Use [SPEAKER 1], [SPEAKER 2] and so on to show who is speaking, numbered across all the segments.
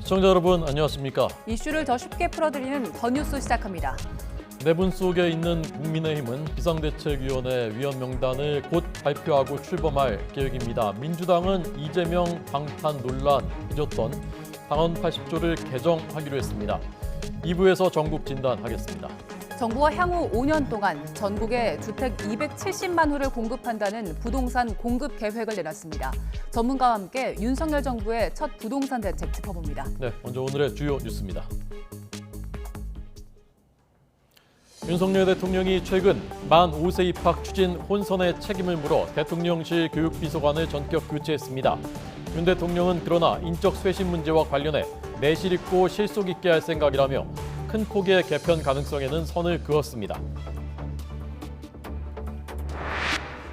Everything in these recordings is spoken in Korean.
[SPEAKER 1] 시청자 여러분 안녕하십니까?
[SPEAKER 2] 이슈를 더 쉽게 풀어드리는 더 뉴스 시작합니다.
[SPEAKER 1] 내분 속에 있는 국민의힘은 비상대책위원회 위원 명단을 곧 발표하고 출범할 계획입니다. 민주당은 이재명 방탄 논란 빚었던 당헌 80조를 개정하기로 했습니다. 2부에서 전국 진단하겠습니다.
[SPEAKER 2] 정부가 향후 5년 동안 전국에 주택 270만 호를 공급한다는 부동산 공급 계획을 내놨습니다. 전문가와 함께 윤석열 정부의 첫 부동산 대책 짚어봅니다.
[SPEAKER 1] 네, 먼저 오늘의 주요 뉴스입니다. 윤석열 대통령이 최근 만 5세 입학 추진 혼선의 책임을 물어 대통령실 교육비서관을 전격 교체했습니다. 윤 대통령은 그러나 인적 쇄신 문제와 관련해 내실 있고 실속 있게 할 생각이라며 큰 폭의 개편 가능성에는 선을 그었습니다.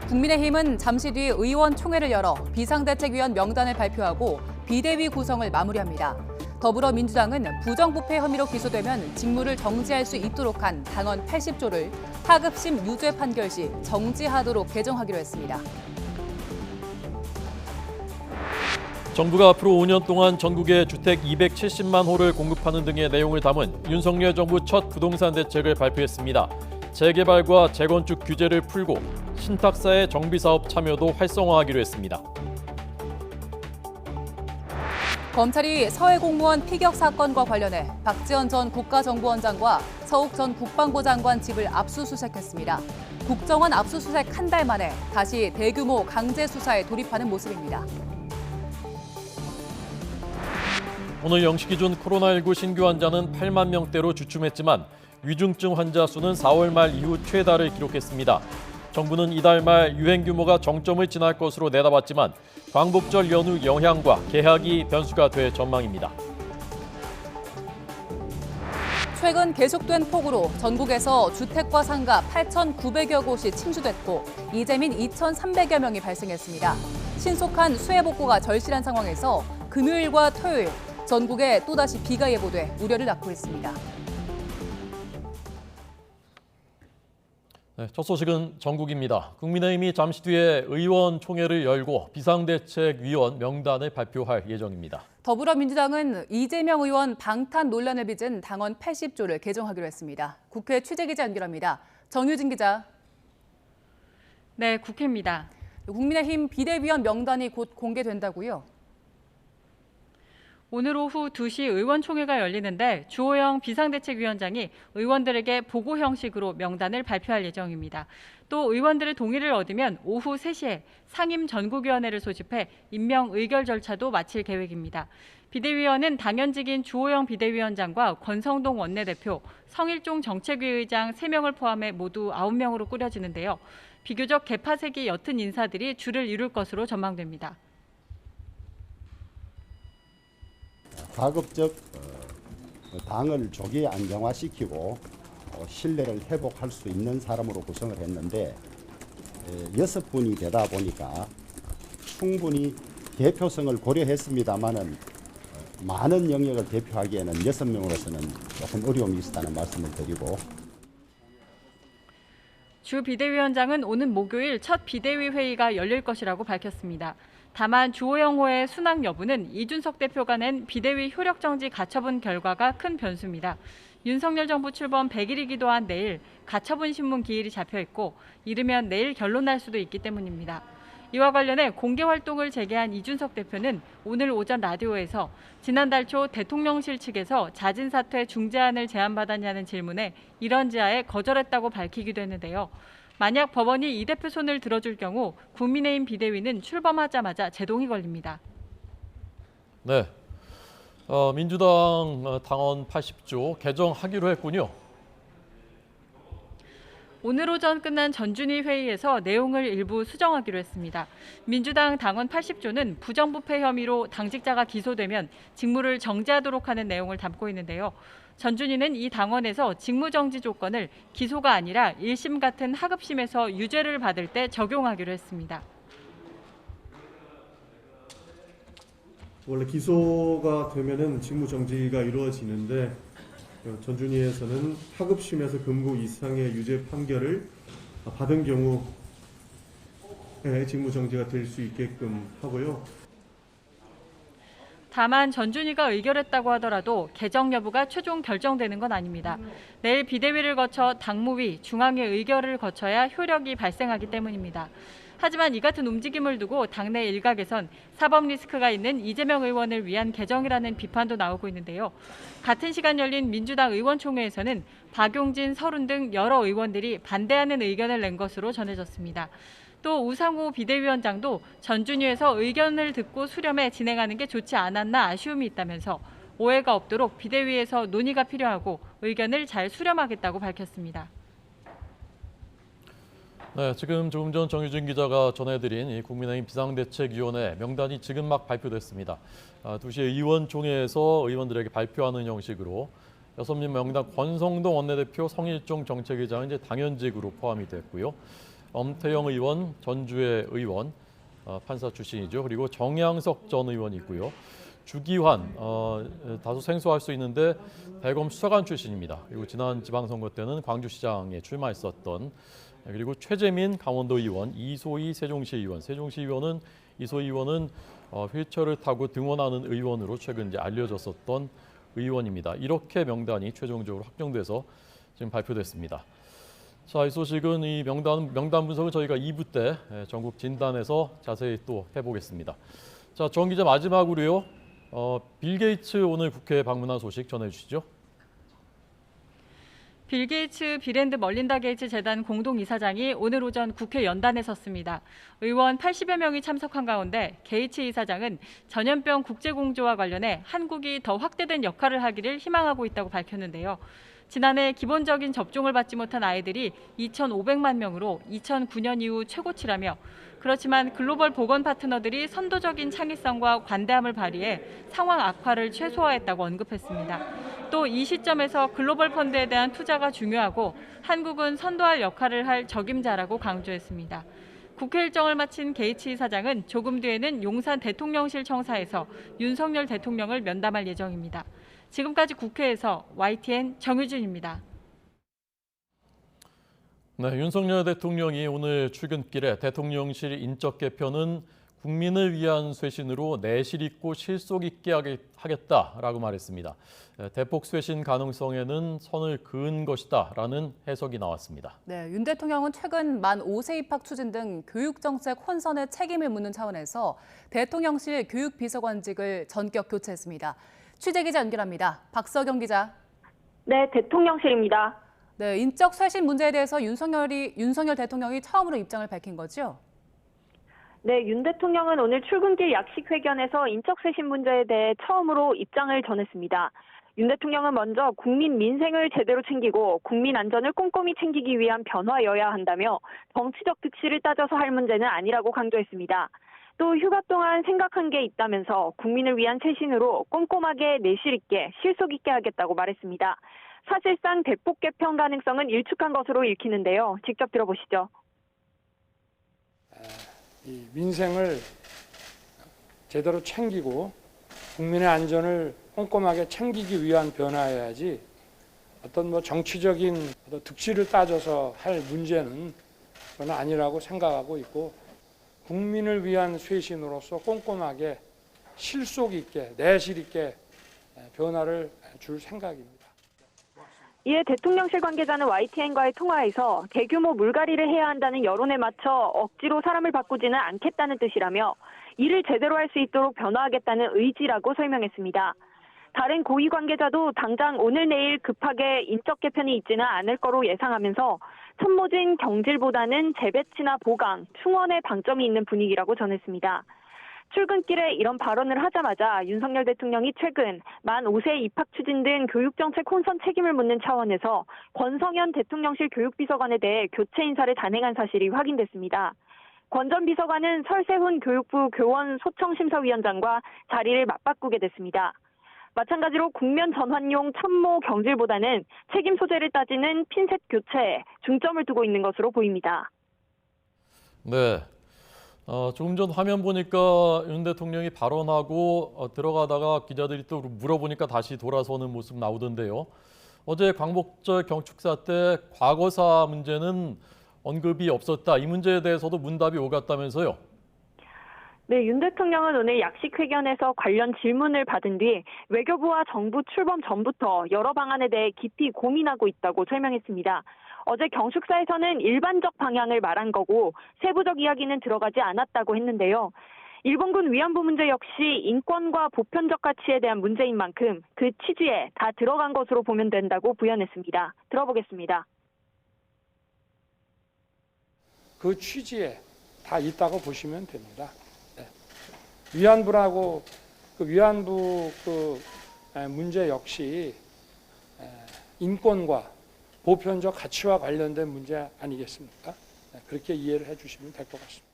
[SPEAKER 2] 국민의힘은 잠시 뒤 의원총회를 열어 비상대책위원 명단을 발표하고 비대위 구성을 마무리합니다. 더불어민주당은 부정부패 혐의로 기소되면 직무를 정지할 수 있도록 한 당헌 80조를 하급심 유죄 판결 시 정지하도록 개정하기로 했습니다.
[SPEAKER 1] 정부가 앞으로 5년 동안 전국에 주택 270만 호를 공급하는 등의 내용을 담은 윤석열 정부 첫 부동산 대책을 발표했습니다. 재개발과 재건축 규제를 풀고 신탁사의 정비사업 참여도 활성화하기로 했습니다.
[SPEAKER 2] 검찰이 서해 공무원 피격 사건과 관련해 박지원 전 국가정보원장과 서욱 전 국방부 장관 집을 압수수색했습니다. 국정원 압수수색 한 달 만에 다시 대규모 강제 수사에 돌입하는 모습입니다.
[SPEAKER 1] 오늘 0시 기준 코로나19 신규 환자는 8만 명대로 주춤했지만 위중증 환자 수는 4월 말 이후 최다를 기록했습니다. 정부는 이달 말 유행 규모가 정점을 지날 것으로 내다봤지만 광복절 연휴 영향과 개학이 변수가 될 전망입니다.
[SPEAKER 2] 최근 계속된 폭우로 전국에서 주택과 상가 8,900여 곳이 침수됐고 이재민 2,300여 명이 발생했습니다. 신속한 수해 복구가 절실한 상황에서 금요일과 토요일 전국에 또다시 비가 예보돼 우려를 낳고 있습니다.
[SPEAKER 1] 네, 첫 소식은 전국입니다. 국민의힘이 잠시 뒤에 의원총회를 열고 비상대책위원 명단을 발표할 예정입니다.
[SPEAKER 2] 더불어민주당은 이재명 의원 방탄 논란을 빚은 당헌 80조를 개정하기로 했습니다. 국회 취재기자 연결합니다. 정유진 기자.
[SPEAKER 3] 네, 국회입니다.
[SPEAKER 2] 국민의힘 비대위원 명단이 곧 공개된다고요?
[SPEAKER 3] 오늘 오후 2시 의원총회가 열리는데 주호영 비상대책위원장이 의원들에게 보고 형식으로 명단을 발표할 예정입니다. 또 의원들의 동의를 얻으면 오후 3시에 상임 전국위원회를 소집해 임명 의결 절차도 마칠 계획입니다. 비대위원은 당연직인 주호영 비대위원장과 권성동 원내대표, 성일종 정책위 의장 3명을 포함해 모두 9명으로 꾸려지는데요. 비교적 개파색이 옅은 인사들이 줄을 이룰 것으로 전망됩니다.
[SPEAKER 4] 가급적 당을 조기 안정화시키고 신뢰를 회복할 수 있는 사람으로 구성을 했는데 6분이 되다 보니까 충분히 대표성을 고려했습니다마는 많은 영역을 대표하기에는 6명으로서는 조금 어려움이 있었다는 말씀을 드리고
[SPEAKER 3] 주 비대위원장은 오는 목요일 첫 비대위 회의가 열릴 것이라고 밝혔습니다. 다만 주호영호의 순항 여부는 이준석 대표가 낸 비대위 효력정지 가처분 결과가 큰 변수입니다. 윤석열 정부 출범 100일이기도 한 내일 가처분 신문 기일이 잡혀있고 이르면 내일 결론 날 수도 있기 때문입니다. 이와 관련해 공개활동을 재개한 이준석 대표는 오늘 오전 라디오에서 지난달 초 대통령실 측에서 자진사퇴 중재안을 제안받았냐는 질문에 이런 지하에 거절했다고 밝히기도 했는데요. 만약 법원이 이 대표 손을 들어줄 경우 국민의힘 비대위는 출범하자마자 제동이 걸립니다.
[SPEAKER 1] 네, 민주당 당헌 80조 개정하기로 했군요.
[SPEAKER 3] 오늘 오전 끝난 전준위 회의에서 내용을 일부 수정하기로 했습니다. 민주당 당헌 80조는 부정부패 혐의로 당직자가 기소되면 직무를 정지하도록 하는 내용을 담고 있는데요. 전준위는 이 당헌에서 직무정지 조건을 기소가 아니라 1심 같은 하급심에서 유죄를 받을 때 적용하기로 했습니다.
[SPEAKER 5] 원래 기소가 되면은 직무정지가 이루어지는데 전준위에서는 하급심에서 금고 이상의 유죄 판결을 받은 경우 직무정지가 될 수 있게끔 하고요.
[SPEAKER 3] 다만 전준희가 의결했다고 하더라도 개정 여부가 최종 결정되는 건 아닙니다. 내일 비대위를 거쳐 당무위, 중앙위 의결을 거쳐야 효력이 발생하기 때문입니다. 하지만 이 같은 움직임을 두고 당내 일각에선 사법 리스크가 있는 이재명 의원을 위한 개정이라는 비판도 나오고 있는데요. 같은 시간 열린 민주당 의원총회에서는 박용진, 서른 등 여러 의원들이 반대하는 의견을 낸 것으로 전해졌습니다. 또 우상호 비대위원장도 전준위에서 의견을 듣고 수렴해 진행하는 게 좋지 않았나 아쉬움이 있다면서 오해가 없도록 비대위에서 논의가 필요하고 의견을 잘 수렴하겠다고 밝혔습니다.
[SPEAKER 1] 네, 지금 조금 전 정유진 기자가 전해드린 이 국민의힘 비상대책위원회 명단이 지금 막 발표됐습니다. 2시에 의원총회에서 의원들에게 발표하는 형식으로 6명 명단 권성동 원내대표, 성일종 정책위장은 이제 당연직으로 포함이 됐고요. 엄태영 의원, 전주의 의원, 판사 출신이죠. 그리고 정양석 전 의원이 있고요. 주기환, 다소 생소할 수 있는데 대검 수사관 출신입니다. 그리고 지난 지방선거 때는 광주시장에 출마했었던, 그리고 최재민 강원도 의원, 이소희 세종시 의원. 세종시 의원은 이소희 의원은 휠체어를 타고 등원하는 의원으로 최근 이제 알려졌었던 의원입니다. 이렇게 명단이 최종적으로 확정돼서 지금 발표됐습니다. 자, 이 소식은 이 명단 분석을 저희가 2부 때 전국 진단에서 자세히 또 해보겠습니다. 자, 정 기자 마지막으로요. 빌 게이츠 오늘 국회에 방문한 소식 전해주시죠.
[SPEAKER 3] 빌 게이츠 빌앤드 멀린다 게이츠 재단 공동이사장이 오늘 오전 국회 연단에 섰습니다. 의원 80여 명이 참석한 가운데 게이츠 이사장은 전염병 국제공조와 관련해 한국이 더 확대된 역할을 하기를 희망하고 있다고 밝혔는데요. 지난해 기본적인 접종을 받지 못한 아이들이 2,500만 명으로 2009년 이후 최고치라며, 그렇지만 글로벌 보건 파트너들이 선도적인 창의성과 관대함을 발휘해 상황 악화를 최소화했다고 언급했습니다. 또 이 시점에서 글로벌 펀드에 대한 투자가 중요하고 한국은 선도할 역할을 할 적임자라고 강조했습니다. 국회 일정을 마친 게이츠 이사장은 조금 뒤에는 용산 대통령실 청사에서 윤석열 대통령을 면담할 예정입니다. 지금까지 국회에서 YTN 정유진입니다.
[SPEAKER 1] 네, 윤석열 대통령이 오늘 출근길에 대통령실 인적 개편은 국민을 위한 쇄신으로 내실 있고 실속 있게 하겠다라고 말했습니다. 대폭 쇄신 가능성에는 선을 그은 것이다라는 해석이 나왔습니다.
[SPEAKER 2] 네, 윤 대통령은 최근 만 5세 입학 추진 등 교육정책 혼선의 책임을 묻는 차원에서 대통령실 교육비서관직을 전격 교체했습니다. 취재기자 연결합니다. 박서경 기자.
[SPEAKER 6] 네, 대통령실입니다.
[SPEAKER 2] 네, 인적 쇄신 문제에 대해서 윤석열 대통령이 처음으로 입장을 밝힌 거죠?
[SPEAKER 6] 네, 윤 대통령은 오늘 출근길 약식 회견에서 인적 쇄신 문제에 대해 처음으로 입장을 전했습니다. 윤 대통령은 먼저 국민 민생을 제대로 챙기고 국민 안전을 꼼꼼히 챙기기 위한 변화여야 한다며 정치적 득실을 따져서 할 문제는 아니라고 강조했습니다. 또 휴가 동안 생각한 게 있다면서 국민을 위한 쇄신으로 꼼꼼하게 내실 있게 실속 있게 하겠다고 말했습니다. 사실상 대폭 개편 가능성은 일축한 것으로 읽히는데요. 직접 들어보시죠.
[SPEAKER 7] 이 민생을 제대로 챙기고 국민의 안전을 꼼꼼하게 챙기기 위한 변화여야지 어떤 정치적인 득실을 따져서 할 문제는 저는 아니라고 생각하고 있고, 국민을 위한 쇄신으로서 꼼꼼하게 실속 있게 내실 있게 변화를 줄 생각입니다.
[SPEAKER 6] 이에 대통령실 관계자는 YTN과의 통화에서 대규모 물갈이를 해야 한다는 여론에 맞춰 억지로 사람을 바꾸지는 않겠다는 뜻이라며 일을 제대로 할 수 있도록 변화하겠다는 의지라고 설명했습니다. 다른 고위 관계자도 당장 오늘 내일 급하게 인적 개편이 있지는 않을 거로 예상하면서 참모진 경질보다는 재배치나 보강, 충원에 방점이 있는 분위기라고 전했습니다. 출근길에 이런 발언을 하자마자 윤석열 대통령이 최근 만 5세 입학 추진 등 교육정책 혼선 책임을 묻는 차원에서 권성현 대통령실 교육비서관에 대해 교체 인사를 단행한 사실이 확인됐습니다. 권 전 비서관은 설세훈 교육부 교원소청심사위원장과 자리를 맞바꾸게 됐습니다. 마찬가지로 국면 전환용 참모 경질보다는 책임 소재를 따지는 핀셋 교체에 중점을 두고 있는 것으로 보입니다.
[SPEAKER 1] 네. 조금 전 화면 보니까 윤 대통령이 발언하고 들어가다가 기자들이 또 물어보니까 다시 돌아서는 모습 나오던데요. 어제 광복절 경축사 때 과거사 문제는 언급이 없었다. 이 문제에 대해서도 문답이 오갔다면서요?
[SPEAKER 6] 네, 윤 대통령은 오늘 약식회견에서 관련 질문을 받은 뒤 외교부와 정부 출범 전부터 여러 방안에 대해 깊이 고민하고 있다고 설명했습니다. 어제 경축사에서는 일반적 방향을 말한 거고 세부적 이야기는 들어가지 않았다고 했는데요. 일본군 위안부 문제 역시 인권과 보편적 가치에 대한 문제인 만큼 그 취지에 다 들어간 것으로 보면 된다고 부연했습니다. 들어보겠습니다.
[SPEAKER 7] 그 취지에 다 있다고 보시면 됩니다. 위안부라고 위안부 문제 역시 인권과 보편적 가치와 관련된 문제 아니겠습니까? 그렇게 이해를 해주시면 될 것 같습니다.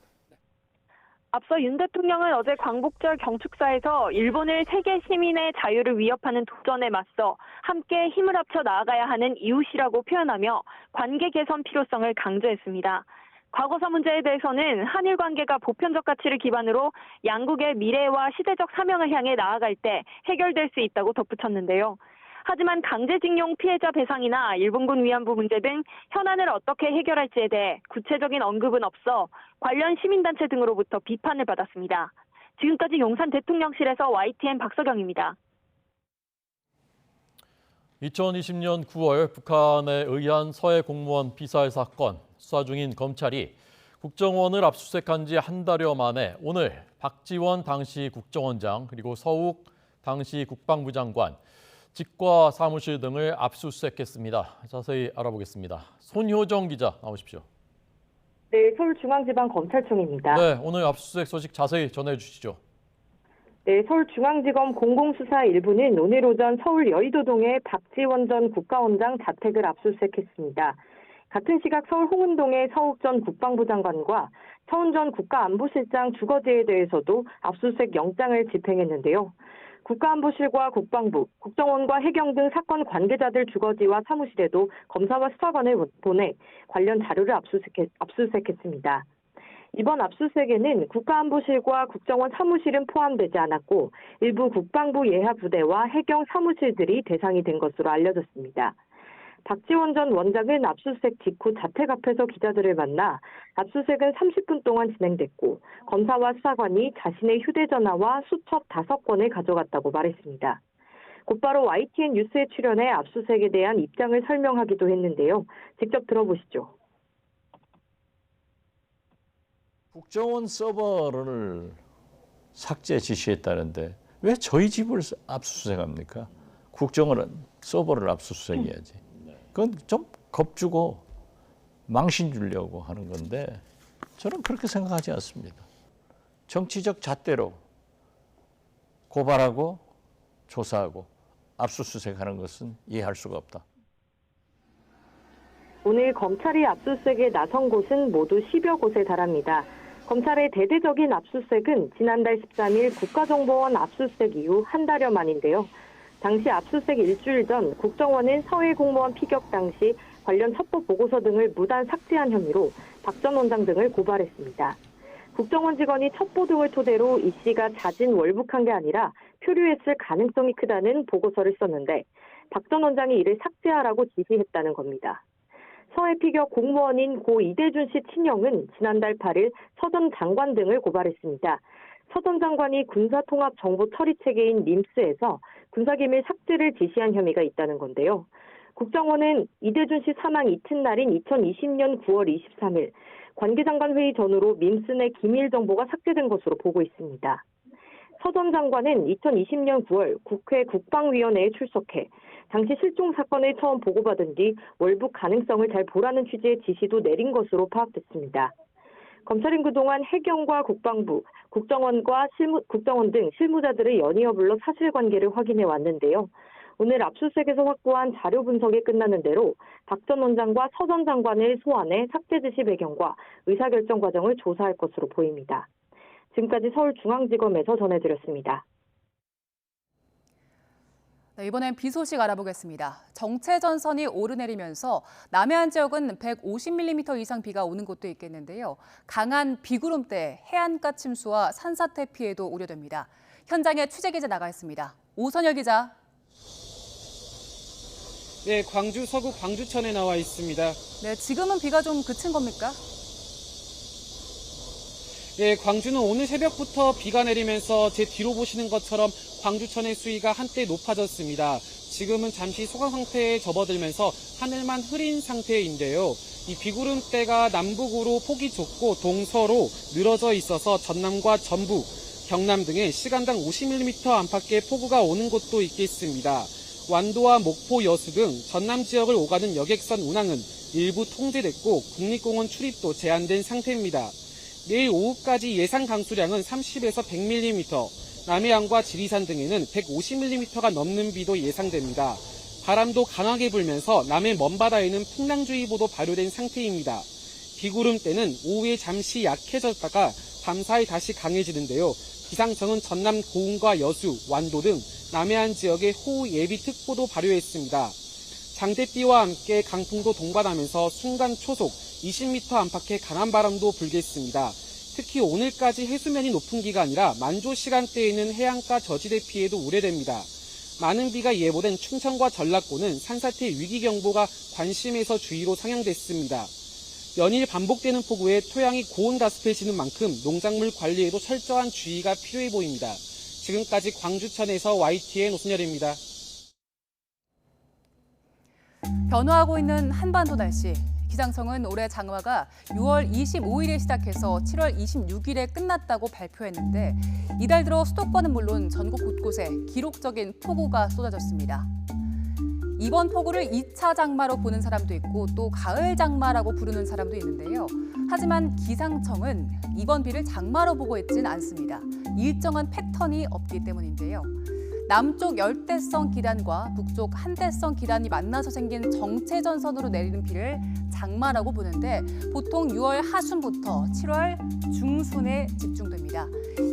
[SPEAKER 6] 앞서 윤 대통령은 어제 광복절 경축사에서 일본을 세계 시민의 자유를 위협하는 도전에 맞서 함께 힘을 합쳐 나아가야 하는 이웃이라고 표현하며 관계 개선 필요성을 강조했습니다. 과거사 문제에 대해서는 한일 관계가 보편적 가치를 기반으로 양국의 미래와 시대적 사명을 향해 나아갈 때 해결될 수 있다고 덧붙였는데요. 하지만 강제징용 피해자 배상이나 일본군 위안부 문제 등 현안을 어떻게 해결할지에 대해 구체적인 언급은 없어 관련 시민단체 등으로부터 비판을 받았습니다. 지금까지 용산 대통령실에서 YTN 박서경입니다.
[SPEAKER 1] 2020년 9월 북한에 의한 서해 공무원 피살 사건 수사 중인 검찰이 국정원을 압수수색한 지 한 달여 만에 오늘 박지원 당시 국정원장 그리고 서욱 당시 국방부 장관, 직과 사무실 등을 압수수색했습니다. 자세히 알아보겠습니다. 손효정 기자 나오십시오.
[SPEAKER 8] 네, 서울중앙지방검찰청입니다.
[SPEAKER 1] 네, 오늘 압수수색 소식 자세히 전해주시죠.
[SPEAKER 8] 네, 서울중앙지검 공공수사 1부는 오늘 오전 서울 여의도동의 박지원 전 국가원장 자택을 압수수색했습니다. 같은 시각 서울 홍은동의 서욱 전 국방부 장관과 서훈 전 국가안보실장 주거지에 대해서도 압수수색 영장을 집행했는데요. 국가안보실과 국방부, 국정원과 해경 등 사건 관계자들 주거지와 사무실에도 검사와 수사관을 보내 관련 자료를 압수수색했습니다. 이번 압수수색에는 국가안보실과 국정원 사무실은 포함되지 않았고 일부 국방부 예하 부대와 해경 사무실들이 대상이 된 것으로 알려졌습니다. 박지원 전 원장은 압수수색 직후 자택 앞에서 기자들을 만나 압수수색은 30분 동안 진행됐고 검사와 수사관이 자신의 휴대전화와 수첩 5건을 가져갔다고 말했습니다. 곧바로 YTN 뉴스에 출연해 압수수색에 대한 입장을 설명하기도 했는데요. 직접 들어보시죠.
[SPEAKER 9] 국정원 서버를 삭제 지시했다는데 왜 저희 집을 압수수색합니까? 국정원은 서버를 압수수색해야지. 그건 좀 겁주고 망신 주려고 하는 건데 저는 그렇게 생각하지 않습니다. 정치적 잣대로 고발하고 조사하고 압수수색하는 것은 이해할 수가 없다.
[SPEAKER 8] 오늘 검찰이 압수수색에 나선 곳은 모두 10여 곳에 달합니다. 검찰의 대대적인 압수수색은 지난달 13일 국가정보원 압수수색 이후 한 달여 만인데요. 당시 압수수색 일주일 전 국정원은 서해 공무원 피격 당시 관련 첩보 보고서 등을 무단 삭제한 혐의로 박 전 원장 등을 고발했습니다. 국정원 직원이 첩보 등을 토대로 이 씨가 자진 월북한 게 아니라 표류했을 가능성이 크다는 보고서를 썼는데 박 전 원장이 이를 삭제하라고 지시했다는 겁니다. 서해 피격 공무원인 고 이대준 씨 친형은 지난달 8일 서 전 장관 등을 고발했습니다. 서 전 장관이 군사통합정보 처리체계인 밈스에서 군사기밀 삭제를 지시한 혐의가 있다는 건데요. 국정원은 이대준 씨 사망 이튿날인 2020년 9월 23일 관계장관 회의 전후로 밈스 내 기밀 정보가 삭제된 것으로 보고 있습니다. 서 전 장관은 2020년 9월 국회 국방위원회에 출석해 당시 실종 사건을 처음 보고받은 뒤 월북 가능성을 잘 보라는 취지의 지시도 내린 것으로 파악됐습니다. 검찰은 그동안 해경과 국방부, 국정원 등 실무자들을 연이어 불러 사실관계를 확인해 왔는데요. 오늘 압수수색에서 확보한 자료 분석이 끝나는 대로 박 전 원장과 서 전 장관을 소환해 삭제 지시 배경과 의사결정 과정을 조사할 것으로 보입니다. 지금까지 서울중앙지검에서 전해드렸습니다.
[SPEAKER 2] 네, 이번엔 비 소식 알아보겠습니다. 정체전선이 오르내리면서 남해안 지역은 150mm 이상 비가 오는 곳도 있겠는데요. 강한 비구름대, 해안가 침수와 산사태 피해도 우려됩니다. 현장에 취재기자 나가 있습니다. 오선열 기자.
[SPEAKER 10] 네, 광주 서구 광주천에 나와 있습니다.
[SPEAKER 2] 네, 지금은 비가 좀 그친 겁니까?
[SPEAKER 10] 예, 광주는 오늘 새벽부터 비가 내리면서 제 뒤로 보시는 것처럼 광주천의 수위가 한때 높아졌습니다. 지금은 잠시 소강 상태에 접어들면서 하늘만 흐린 상태인데요. 이 비구름대가 남북으로 폭이 좁고 동서로 늘어져 있어서 전남과 전북, 경남 등에 시간당 50mm 안팎의 폭우가 오는 곳도 있겠습니다. 완도와 목포, 여수 등 전남 지역을 오가는 여객선 운항은 일부 통제됐고 국립공원 출입도 제한된 상태입니다. 내일 오후까지 예상 강수량은 30에서 100mm, 남해안과 지리산 등에는 150mm가 넘는 비도 예상됩니다. 바람도 강하게 불면서 남해 먼바다에는 풍랑주의보도 발효된 상태입니다. 비구름대는 오후에 잠시 약해졌다가 밤사이 다시 강해지는데요. 기상청은 전남 고흥과 여수, 완도 등 남해안 지역에 호우 예비특보도 발효했습니다. 장대비와 함께 강풍도 동반하면서 순간 초속 20m 안팎의 강한 바람도 불겠습니다. 특히 오늘까지 해수면이 높은 기간이라 만조 시간대에는 해안가 저지대 피해도 우려됩니다. 많은 비가 예보된 충청과 전라권은 산사태 위기경보가 관심에서 주의로 상향됐습니다. 연일 반복되는 폭우에 토양이 고온다습해지는 만큼 농작물 관리에도 철저한 주의가 필요해 보입니다. 지금까지 광주천에서 YTN 오순열입니다.
[SPEAKER 2] 변화하고 있는 한반도 날씨. 기상청은 올해 장마가 6월 25일에 시작해서 7월 26일에 끝났다고 발표했는데 이달 들어 수도권은 물론 전국 곳곳에 기록적인 폭우가 쏟아졌습니다. 이번 폭우를 2차 장마로 보는 사람도 있고 또 가을 장마라고 부르는 사람도 있는데요. 하지만 기상청은 이번 비를 장마로 보고 있진 않습니다. 일정한 패턴이 없기 때문인데요. 남쪽 열대성 기단과 북쪽 한대성 기단이 만나서 생긴 정체전선으로 내리는 비를 장마라고 보는데 보통 6월 하순부터 7월 중순에 집중됩니다.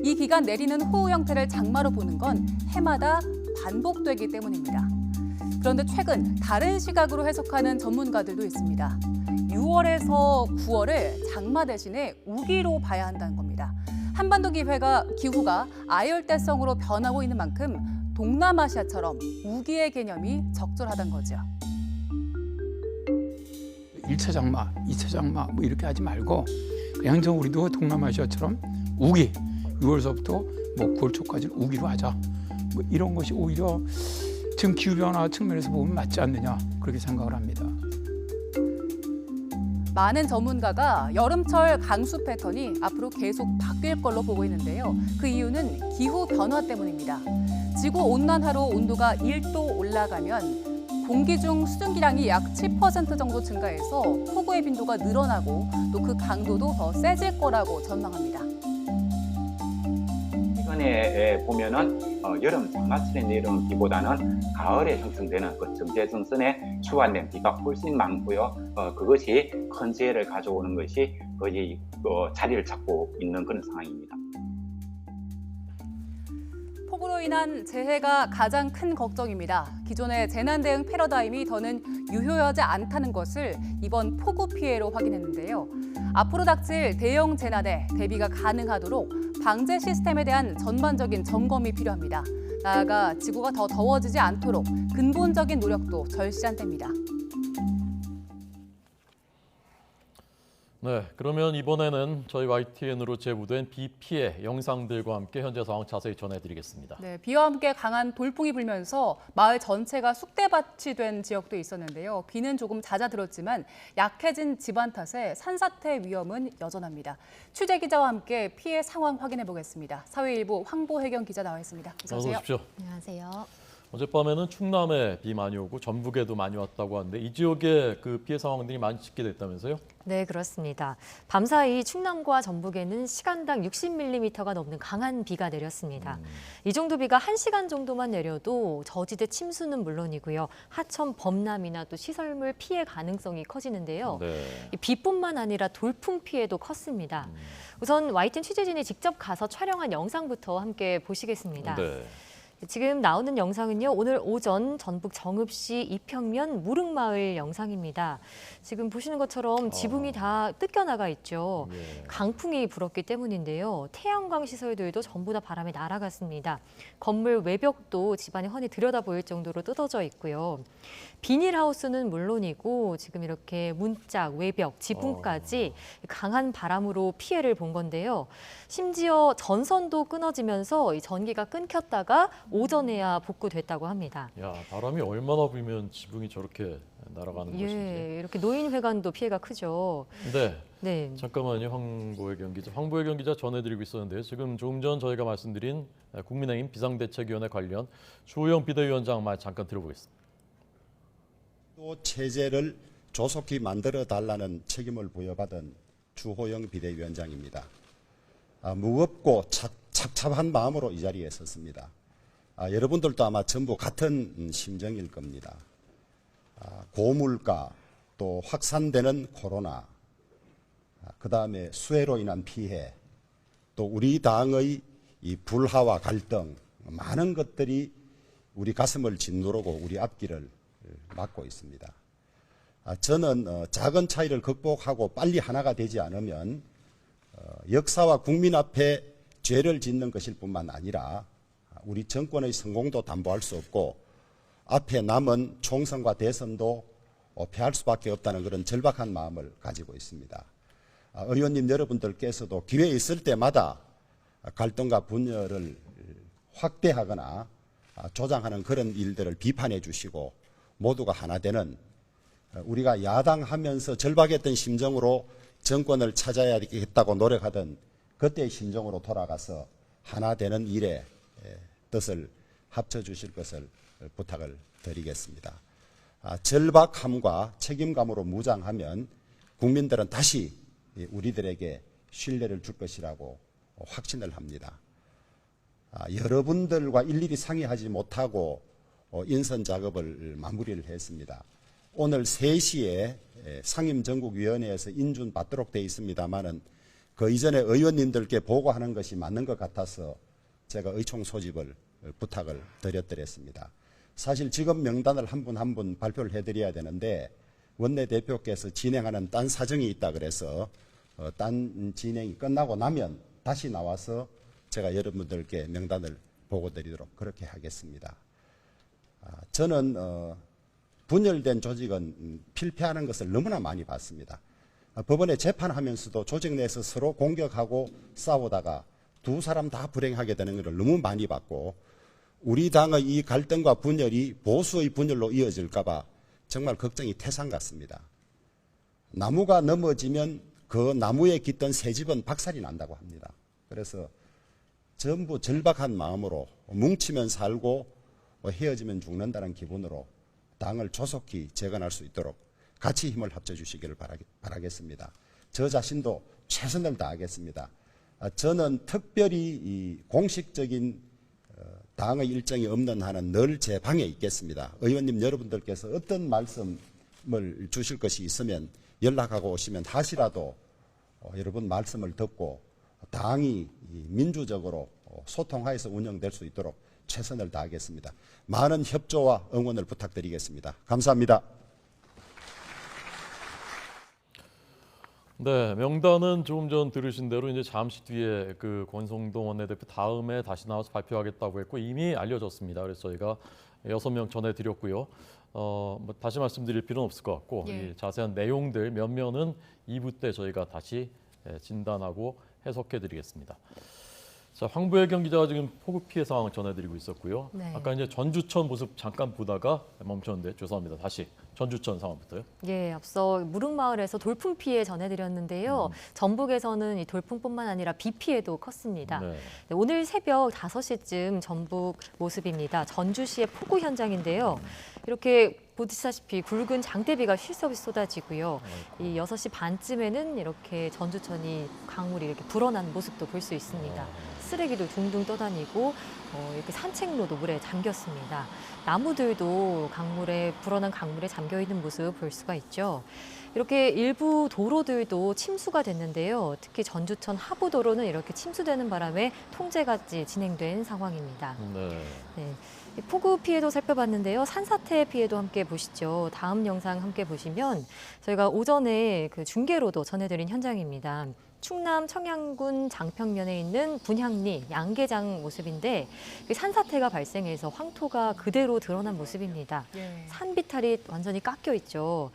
[SPEAKER 2] 이 기간 내리는 호우 형태를 장마로 보는 건 해마다 반복되기 때문입니다. 그런데 최근 다른 시각으로 해석하는 전문가들도 있습니다. 6월에서 9월을 장마 대신에 우기로 봐야 한다는 겁니다. 한반도 기후가 아열대성으로 변하고 있는 만큼 동남아시아처럼 우기의 개념이 적절하다는 거죠.
[SPEAKER 11] 1차 장마, 2차 장마 뭐 이렇게 하지 말고 그냥 우리도 동남아시아처럼 우기, 6월서부터 뭐 9월 초까지는 우기로 하자. 뭐 이런 것이 오히려 지금 기후변화 측면에서 보면 맞지 않느냐 그렇게 생각을 합니다.
[SPEAKER 2] 많은 전문가가 여름철 강수 패턴이 앞으로 계속 바뀔 걸로 보고 있는데요. 그 이유는 기후 변화 때문입니다. 지구온난화로 온도가 1도 올라가면 공기 중 수증기량이 약 7% 정도 증가해서 폭우의 빈도가 늘어나고 또 그 강도도 더 세질 거라고 전망합니다.
[SPEAKER 12] 이번에 보면은 여름 장마철에 내려오는 비보다는 가을에 형성되는 그 정제전선에 추반된 비가 훨씬 많고요. 그것이 큰 재해를 가져오는 것이 거의 자리를 잡고 있는 그런 상황입니다.
[SPEAKER 2] 폭우로 인한 재해가 가장 큰 걱정입니다. 기존의 재난 대응 패러다임이 더는 유효하지 않다는 것을 이번 폭우 피해로 확인했는데요. 앞으로 닥칠 대형 재난에 대비가 가능하도록 방제 시스템에 대한 전반적인 점검이 필요합니다. 나아가 지구가 더 더워지지 않도록 근본적인 노력도 절실한때입니다.
[SPEAKER 1] 네, 그러면 이번에는 저희 YTN으로 제보된 비 피해 영상들과 함께 현재 상황 자세히 전해드리겠습니다.
[SPEAKER 2] 네, 비와 함께 강한 돌풍이 불면서 마을 전체가 쑥대밭이 된 지역도 있었는데요. 비는 조금 잦아들었지만 약해진 집안 탓에 산사태 위험은 여전합니다. 취재 기자와 함께 피해 상황 확인해 보겠습니다. 사회일보 황보혜경 기자 나와 있습니다. 어서 오세요.
[SPEAKER 1] 어서 오십시오.
[SPEAKER 13] 안녕하세요.
[SPEAKER 1] 어젯밤에는 충남에 비 많이 오고 전북에도 많이 왔다고 하는데 이 지역에 그 피해 상황들이 많이 짙게 됐다면서요?
[SPEAKER 13] 네, 그렇습니다. 밤사이 충남과 전북에는 시간당 60mm가 넘는 강한 비가 내렸습니다. 이 정도 비가 1시간 정도만 내려도 저지대 침수는 물론이고요. 하천 범람이나 또 시설물 피해 가능성이 커지는데요.
[SPEAKER 1] 네.
[SPEAKER 13] 이 비뿐만 아니라 돌풍 피해도 컸습니다. 우선 YTN 취재진이 직접 가서 촬영한 영상부터 함께 보시겠습니다.
[SPEAKER 1] 네.
[SPEAKER 13] 지금 나오는 영상은요, 오늘 오전 전북 정읍시 이평면 무릉마을 영상입니다. 지금 보시는 것처럼 지붕이 다 뜯겨나가 있죠. 강풍이 불었기 때문인데요. 태양광 시설들도 전부 다 바람에 날아갔습니다. 건물 외벽도 집안이 훤히 들여다 보일 정도로 뜯어져 있고요. 비닐하우스는 물론이고 지금 이렇게 문짝, 외벽, 지붕까지 강한 바람으로 피해를 본 건데요. 심지어 전선도 끊어지면서 이 전기가 끊겼다가 오전에야 복구됐다고 합니다.
[SPEAKER 1] 야, 바람이 얼마나 불면 지붕이 저렇게 날아가는 것인지.
[SPEAKER 13] 이렇게 노인회관도 피해가 크죠.
[SPEAKER 1] 네. 잠깐만요. 황보혜경 기자 전해드리고 있었는데요. 지금 조금 전 저희가 말씀드린 국민의힘 비상대책위원회 관련 주호영 비대위원장 말 잠깐 들어보겠습니다.
[SPEAKER 4] 또 체제를 조속히 만들어 달라는 책임을 부여받은 주호영 비대위원장입니다. 무겁고 착잡한 마음으로 이 자리에 섰습니다. 여러분들도 아마 전부 같은 심정일 겁니다. 고물가, 또 확산되는 코로나, 그 다음에 수해로 인한 피해, 또 우리 당의 이 불화와 갈등, 많은 것들이 우리 가슴을 짓누르고 우리 앞길을 막고 있습니다. 저는 작은 차이를 극복하고 빨리 하나가 되지 않으면 역사와 국민 앞에 죄를 짓는 것일 뿐만 아니라 우리 정권의 성공도 담보할 수 없고 앞에 남은 총선과 대선도 패할 수밖에 없다는 그런 절박한 마음을 가지고 있습니다. 의원님 여러분들께서도 기회 있을 때마다 갈등과 분열을 확대하거나 조장하는 그런 일들을 비판해 주시고 모두가 하나 되는, 우리가 야당하면서 절박했던 심정으로 정권을 찾아야겠다고 노력하던 그때의 심정으로 돌아가서 하나 되는 일에 뜻을 합쳐주실 것을 부탁을 드리겠습니다. 절박함과 책임감으로 무장하면 국민들은 다시 우리들에게 신뢰를 줄 것이라고 확신을 합니다. 여러분들과 일일이 상의하지 못하고 인선 작업을 마무리를 했습니다. 오늘 3시에 상임전국위원회에서 인준받도록 되어 있습니다만은 그 이전에 의원님들께 보고하는 것이 맞는 것 같아서 제가 의총 소집을 부탁을 드렸습니다. 사실 지금 명단을 한 분 한 분 발표를 해드려야 되는데 원내대표께서 진행하는 딴 사정이 있다 그래서 딴 진행이 끝나고 나면 다시 나와서 제가 여러분들께 명단을 보고드리도록 그렇게 하겠습니다. 저는 분열된 조직은 필패하는 것을 너무나 많이 봤습니다. 법원에 재판하면서도 조직 내에서 서로 공격하고 싸우다가 두 사람 다 불행하게 되는 것을 너무 많이 봤고, 우리 당의 이 갈등과 분열이 보수의 분열로 이어질까 봐 정말 걱정이 태산 같습니다. 나무가 넘어지면 그 나무에 깃든 새집은 박살이 난다고 합니다. 그래서 전부 절박한 마음으로 뭉치면 살고 헤어지면 죽는다는 기분으로 당을 조속히 재건할 수 있도록 같이 힘을 합쳐주시기를 바라겠습니다. 저 자신도 최선을 다하겠습니다. 저는 특별히 이 공식적인 당의 일정이 없는 한은 늘 제 방에 있겠습니다. 의원님 여러분들께서 어떤 말씀을 주실 것이 있으면 연락하고 오시면 다시라도 여러분 말씀을 듣고 당이 민주적으로 소통하여서 운영될 수 있도록 최선을 다하겠습니다. 많은 협조와 응원을 부탁드리겠습니다. 감사합니다.
[SPEAKER 1] 네, 명단은 조금 전 들으신 대로 이제 잠시 뒤에 그 권성동 원내대표 다음에 다시 나와서 발표하겠다고 했고 이미 알려졌습니다. 그래서 저희가 6명 전해드렸고요. 뭐 다시 말씀드릴 필요는 없을 것 같고 이 자세한 내용들 몇몇은 2부 때 저희가 다시 진단하고 해석해드리겠습니다. 자, 황보혜경 기자가 지금 폭우 피해 상황 전해드리고 있었고요. 아까 이제 전주천 모습 잠깐 보다가 멈췄는데 죄송합니다. 다시 전주천 상황부터요.
[SPEAKER 13] 앞서 무릉마을에서 돌풍 피해 전해드렸는데요. 전북에서는 이 돌풍뿐만 아니라 비 피해도 컸습니다. 오늘 새벽 5시쯤 전북 모습입니다. 전주시의 폭우 현장인데요. 이렇게 보시다시피 굵은 장대비가 쉴새없이 쏟아지고요. 이 6시 반쯤에는 이렇게 전주천이 강물이 이렇게 불어난 모습도 볼 수 있습니다. 쓰레기도 둥둥 떠다니고 이렇게 산책로도 물에 잠겼습니다. 나무들도 불어난 강물에 잠겨 있는 모습 볼 수가 있죠. 이렇게 일부 도로들도 침수가 됐는데요. 특히 전주천 하부도로는 이렇게 침수되는 바람에 통제까지 진행된 상황입니다. 네. 폭우 피해도 살펴봤는데요. 산사태 피해도 함께 보시죠. 다음 영상 함께 보시면 저희가 오전에 그 중계로도 전해드린 현장입니다. 충남 청양군 장평면에 있는 분향리 양계장 모습인데 산사태가 발생해서 황토가 그대로 드러난 모습입니다. 산비탈이 완전히 깎여 있죠.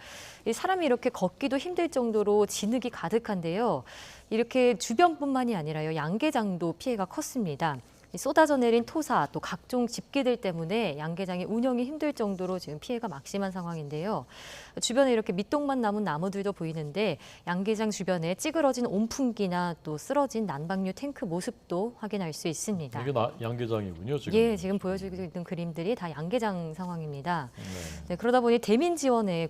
[SPEAKER 13] 사람이 이렇게 걷기도 힘들 정도로 진흙이 가득한데요. 이렇게 주변뿐만이 아니라요. 양계장도 피해가 컸습니다. 쏟아져 내린 토사 또 각종 집기들 때문에 양계장이 운영이 힘들 정도로 지금 피해가 막심한 상황인데요. 주변에 이렇게 밑동만 남은 나무들도 보이는데 양계장 주변에 찌그러진 온풍기나 또 쓰러진 난방유 탱크 모습도 확인할 수 있습니다.
[SPEAKER 1] 이게 양계장이군요, 지금.
[SPEAKER 13] 예, 지금 보여주고 있는 그림들이 다 양계장 상황입니다. 네, 그러다 보니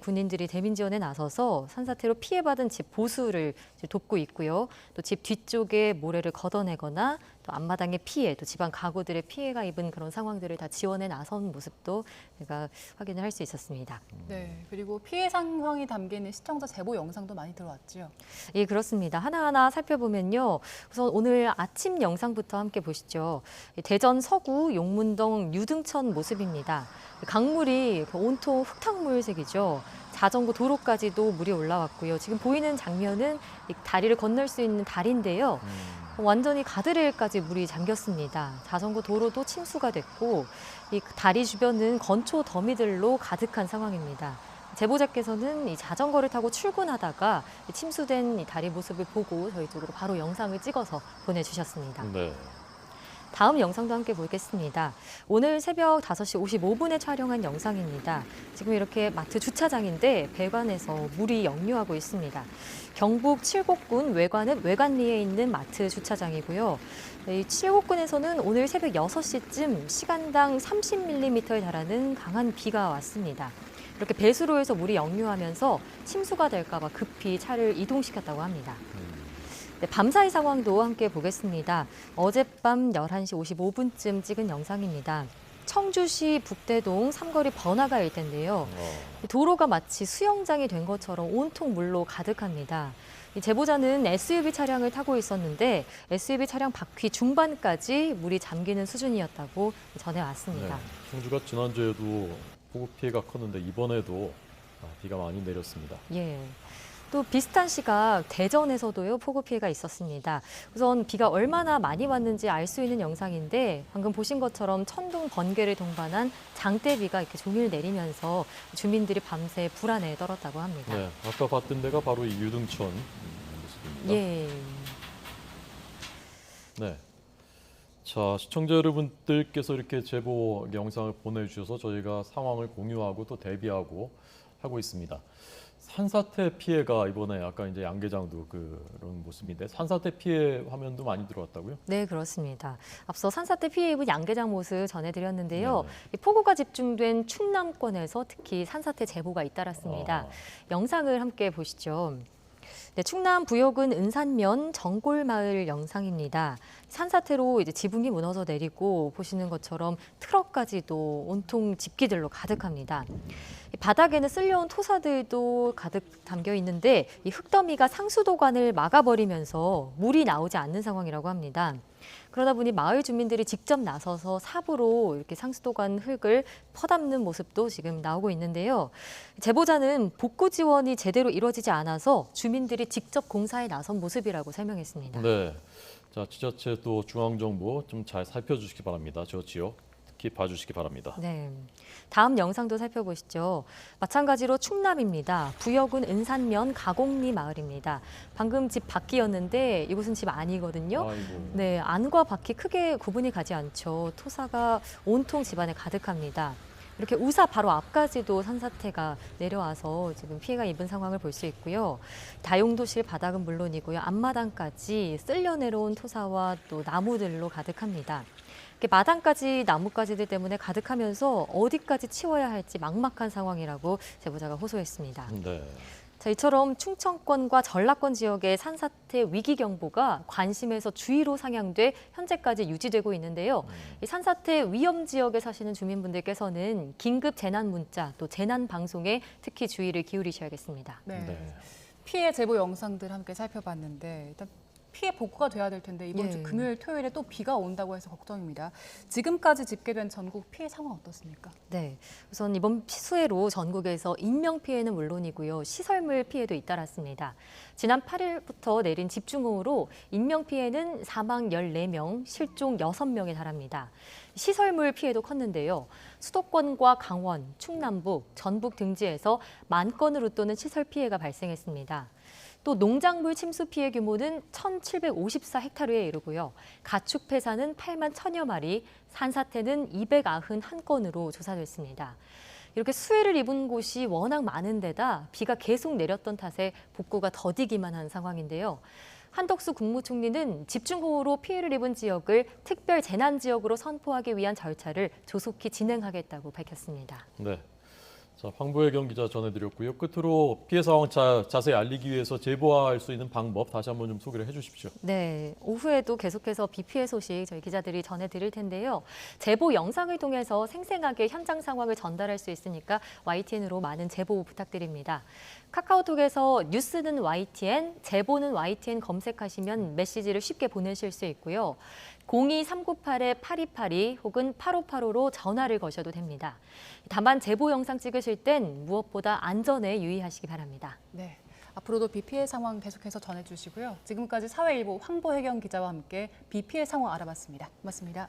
[SPEAKER 13] 군인들이 대민 지원에 나서서 산사태로 피해받은 집 보수를 돕고 있고요. 또 집 뒤쪽에 모래를 걷어내거나 또 앞마당의 피해, 또 집안 가구들의 피해가 입은 그런 상황들을 다 지원에 나선 모습도 제가 확인을 할 수 있었습니다.
[SPEAKER 2] 네, 그리고 피해 상황이 담기는 시청자 제보 영상도 많이 들어왔죠.
[SPEAKER 13] 예, 그렇습니다. 하나하나 살펴보면요. 우선 오늘 아침 영상부터 함께 보시죠. 대전 서구 용문동 유등천 모습입니다. 강물이 온통 흙탕물색이죠. 자전거 도로까지도 물이 올라왔고요. 지금 보이는 장면은 다리를 건널 수 있는 다리인데요. 완전히 가드레일까지 물이 잠겼습니다. 자전거 도로도 침수가 됐고 이 다리 주변은 건초 더미들로 가득한 상황입니다. 제보자께서는 이 자전거를 타고 출근하다가 침수된 이 다리 모습을 보고 저희 쪽으로 바로 영상을 찍어서 보내주셨습니다.
[SPEAKER 1] 네.
[SPEAKER 13] 다음 영상도 함께 보겠습니다. 오늘 새벽 5시 55분에 촬영한 영상입니다. 지금 이렇게 마트 주차장인데 배관에서 물이 역류하고 있습니다. 경북 칠곡군 외관리에 있는 마트 주차장이고요. 이 칠곡군에서는 오늘 새벽 6시쯤 시간당 30mm에 달하는 강한 비가 왔습니다. 이렇게 배수로에서 물이 역류하면서 침수가 될까 봐 급히 차를 이동시켰다고 합니다. 네, 밤사이 상황도 함께 보겠습니다. 어젯밤 11시 55분쯤 찍은 영상입니다. 청주시 북대동 삼거리 번화가 일대인데요. 도로가 마치 수영장이 된 것처럼 온통 물로 가득합니다. 제보자는 SUV 차량을 타고 있었는데 SUV 차량 바퀴 중반까지 물이 잠기는 수준이었다고 전해왔습니다.
[SPEAKER 1] 네, 청주가 지난주에도 폭우 피해가 컸는데 이번에도 비가 많이 내렸습니다.
[SPEAKER 13] 예. 또 비슷한 시각 대전에서도요 폭우 피해가 있었습니다. 우선 비가 얼마나 많이 왔는지 알 수 있는 영상인데 방금 보신 것처럼 천둥 번개를 동반한 장대비가 이렇게 종일 내리면서 주민들이 밤새 불안에 떨었다고 합니다.
[SPEAKER 1] 네, 아까 봤던 데가 바로 이 유등천 모습입니다.
[SPEAKER 13] 예.
[SPEAKER 1] 네. 자, 시청자 여러분들께서 이렇게 제보 영상을 보내주셔서 저희가 상황을 공유하고 또 대비하고 하고 있습니다. 산사태 피해가 이번에 아까 이제 양계장도 그런 모습인데 산사태 피해 화면도 많이 들어왔다고요?
[SPEAKER 13] 네, 그렇습니다. 앞서 산사태 피해 입은 양계장 모습 전해드렸는데요. 이 폭우가 집중된 충남권에서 특히 산사태 제보가 잇따랐습니다. 영상을 함께 보시죠. 네, 충남 부여군 은산면 정골마을 영상입니다. 산사태로 이제 지붕이 무너져 내리고 보시는 것처럼 트럭까지도 온통 집기들로 가득합니다. 바닥에는 쓸려온 토사들도 가득 담겨 있는데 이 흙더미가 상수도관을 막아버리면서 물이 나오지 않는 상황이라고 합니다. 그러다 보니 마을 주민들이 직접 나서서 삽으로 이렇게 상수도관 흙을 퍼담는 모습도 지금 나오고 있는데요. 제보자는 복구 지원이 제대로 이루어지지 않아서 주민들이 직접 공사에 나선 모습이라고 설명했습니다.
[SPEAKER 1] 네, 자 지자체 또 중앙정부 좀 잘 살펴주시기 바랍니다. 저 지역 특히 봐주시기 바랍니다.
[SPEAKER 13] 네, 다음 영상도 살펴보시죠. 마찬가지로 충남입니다. 부여군 은산면 가곡리 마을입니다. 방금 집 밖이었는데 이곳은 집 안이거든요.
[SPEAKER 1] 아이고.
[SPEAKER 13] 네, 안과 밖이 크게 구분이 가지 않죠. 토사가 온통 집안에 가득합니다. 이렇게 우사 바로 앞까지도 산사태가 내려와서 지금 피해가 입은 상황을 볼 수 있고요. 다용도실 바닥은 물론이고요. 앞마당까지 쓸려 내려온 토사와 또 나무들로 가득합니다. 마당까지 나뭇가지들 때문에 가득하면서 어디까지 치워야 할지 막막한 상황이라고 제보자가 호소했습니다.
[SPEAKER 1] 네.
[SPEAKER 13] 자, 이처럼 충청권과 전라권 지역의 산사태 위기경보가 관심에서 주의로 상향돼 현재까지 유지되고 있는데요. 이 산사태 위험 지역에 사시는 주민분들께서는 긴급 재난 문자 또 재난 방송에 특히 주의를 기울이셔야겠습니다.
[SPEAKER 2] 네. 피해 제보 영상들 함께 살펴봤는데 일단 피해 복구가 돼야 될 텐데 이번 주 금요일, 토요일에 또 비가 온다고 해서 걱정입니다. 지금까지 집계된 전국 피해 상황 어떻습니까?
[SPEAKER 13] 네, 우선 이번 수해로 전국에서 인명 피해는 물론이고요. 시설물 피해도 잇따랐습니다. 지난 8일부터 내린 집중호우로 인명 피해는 사망 14명, 실종 6명에 달합니다. 시설물 피해도 컸는데요. 수도권과 강원, 충남북, 전북 등지에서 만 건을 웃도는 시설 피해가 발생했습니다. 또 농작물 침수 피해 규모는 1,754헥타르에 이르고요. 가축 폐사는 8만 1,000여 마리, 산사태는 291건으로 조사됐습니다. 이렇게 수해를 입은 곳이 워낙 많은 데다 비가 계속 내렸던 탓에 복구가 더디기만 한 상황인데요. 한덕수 국무총리는 집중호우로 피해를 입은 지역을 특별 재난 지역으로 선포하기 위한 절차를 조속히 진행하겠다고 밝혔습니다.
[SPEAKER 1] 네. 자, 황보혜경 기자 전해드렸고요. 끝으로 피해 상황 자세히 알리기 위해서 제보할 수 있는 방법 다시 한번 좀 소개를 해주십시오.
[SPEAKER 13] 네, 오후에도 계속해서 비 피해 소식 저희 기자들이 전해드릴 텐데요. 제보 영상을 통해서 생생하게 현장 상황을 전달할 수 있으니까 YTN으로 많은 제보 부탁드립니다. 카카오톡에서 뉴스는 YTN, 제보는 YTN 검색하시면 메시지를 쉽게 보내실 수 있고요. 02-398-8282 혹은 8585로 전화를 거셔도 됩니다. 다만 제보 영상 찍으실 땐 무엇보다 안전에 유의하시기 바랍니다.
[SPEAKER 2] 네, 앞으로도 비 피해 상황 계속해서 전해주시고요. 지금까지 사회일보 황보혜경 기자와 함께 비 피해 상황 알아봤습니다. 고맙습니다.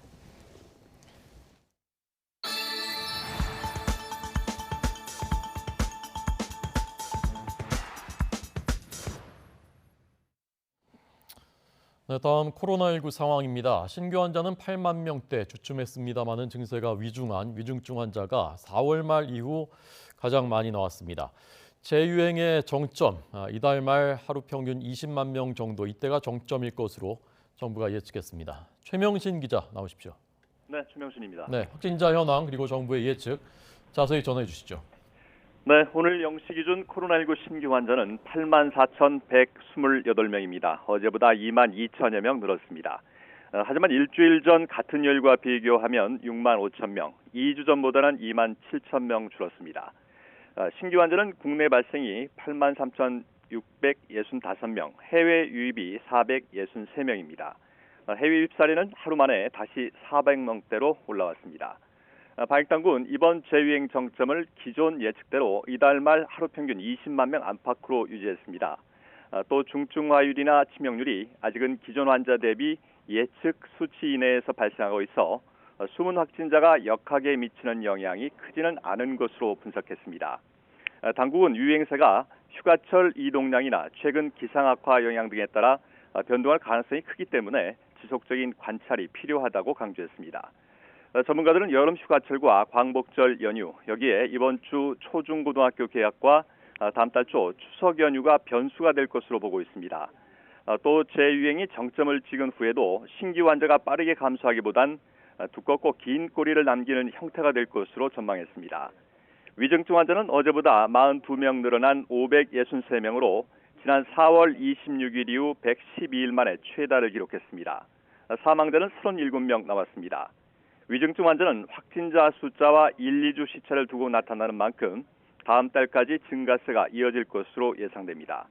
[SPEAKER 1] 네, 다음 코로나19 상황입니다. 신규 환자는 8만 명대 주춤했습니다마는 증세가 위중한 위중증 환자가 4월 말 이후 가장 많이 나왔습니다. 재유행의 정점, 이달 말 하루 평균 20만 명 정도, 이때가 정점일 것으로 정부가 예측했습니다. 최명신 기자 나오십시오.
[SPEAKER 14] 네, 최명신입니다.
[SPEAKER 1] 네, 확진자 현황 그리고 정부의 예측 자세히 전해 주시죠.
[SPEAKER 14] 네, 오늘 0시 기준 코로나19 신규 환자는 84,128명입니다. 어제보다 2만 2천여 명 늘었습니다. 하지만 일주일 전 같은 요일과 비교하면 6만 5천 명, 2주 전보다는 2만 7천 명 줄었습니다. 신규 환자는 국내 발생이 83,665명, 해외 유입이 463명입니다. 해외 유입 사례는 하루 만에 다시 400명대로 올라왔습니다. 방역당국은 이번 재유행 정점을 기존 예측대로 이달 말 하루 평균 20만 명 안팎으로 유지했습니다. 또 중증화율이나 치명률이 아직은 기존 환자 대비 예측 수치 이내에서 발생하고 있어 숨은 확진자가 역학에 미치는 영향이 크지는 않은 것으로 분석했습니다. 당국은 유행세가 휴가철 이동량이나 최근 기상악화 영향 등에 따라 변동할 가능성이 크기 때문에 지속적인 관찰이 필요하다고 강조했습니다. 전문가들은 여름 휴가철과 광복절 연휴, 여기에 이번 주 초중고등학교 개학과 다음 달 초 추석 연휴가 변수가 될 것으로 보고 있습니다. 또 재유행이 정점을 찍은 후에도 신규 환자가 빠르게 감소하기보단 두껍고 긴 꼬리를 남기는 형태가 될 것으로 전망했습니다. 위중증 환자는 어제보다 42명 늘어난 563명으로 지난 4월 26일 이후 112일 만에 최다를 기록했습니다. 사망자는 37명 나왔습니다. 위중증 환자는 확진자 숫자와 1, 2주 시차를 두고 나타나는 만큼 다음 달까지 증가세가 이어질 것으로 예상됩니다.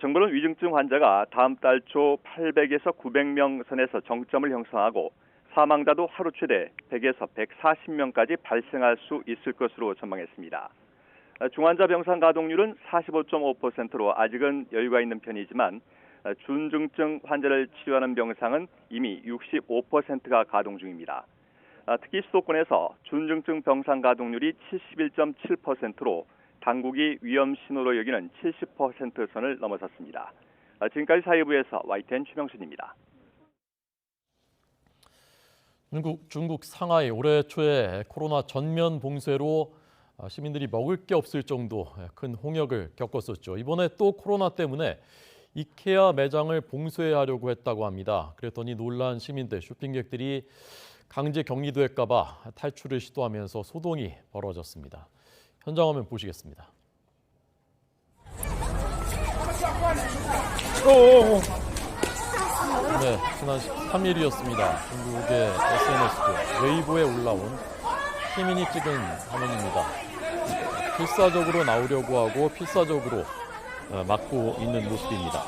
[SPEAKER 14] 정부는 위중증 환자가 다음 달 초 800에서 900명 선에서 정점을 형성하고 사망자도 하루 최대 100에서 140명까지 발생할 수 있을 것으로 전망했습니다. 중환자 병상 가동률은 45.5%로 아직은 여유가 있는 편이지만 준중증 환자를 치료하는 병상은 이미 65%가 가동 중입니다. 특히 수도권에서 준중증 병상 가동률이 71.7%로 당국이 위험 신호로 여기는 70% 선을 넘어섰습니다. 지금까지 사회부에서 YTN 최명신입니다.
[SPEAKER 1] 중국 상하이 올해 초에 코로나 전면 봉쇄로 시민들이 먹을 게 없을 정도 큰 홍역을 겪었었죠. 이번에 또 코로나 때문에 이케아 매장을 봉쇄하려고 했다고 합니다. 그랬더니 놀란 시민들, 쇼핑객들이 강제 격리될까 봐 탈출을 시도하면서 소동이 벌어졌습니다. 현장 화면 보시겠습니다. 네, 지난 13일이었습니다. 중국의 SNS죠. 웨이보에 올라온 시민이 찍은 화면입니다. 필사적으로 나오려고 하고 필사적으로 막고 있는 모습입니다.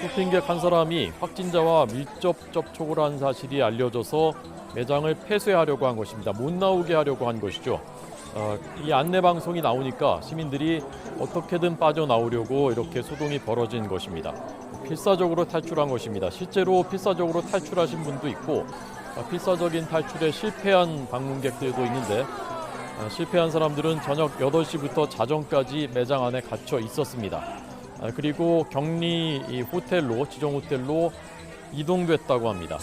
[SPEAKER 1] 쇼핑객 한 사람이 확진자와 밀접 접촉을 한 사실이 알려져서 매장을 폐쇄하려고 한 것입니다. 못 나오게 하려고 한 것이죠. 이 안내 방송이 나오니까 시민들이 어떻게든 빠져나오려고 이렇게 소동이 벌어진 것입니다. 필사적으로 탈출한 것입니다. 실제로 필사적으로 탈출하신 분도 있고 필사적인 탈출에 실패한 방문객들도 있는데 실패한 사람들은 저녁 8시부터 자정까지 매장 안에 갇혀 있었습니다. 그리고 격리 호텔로 지정 호텔로 이동됐다고 합니다.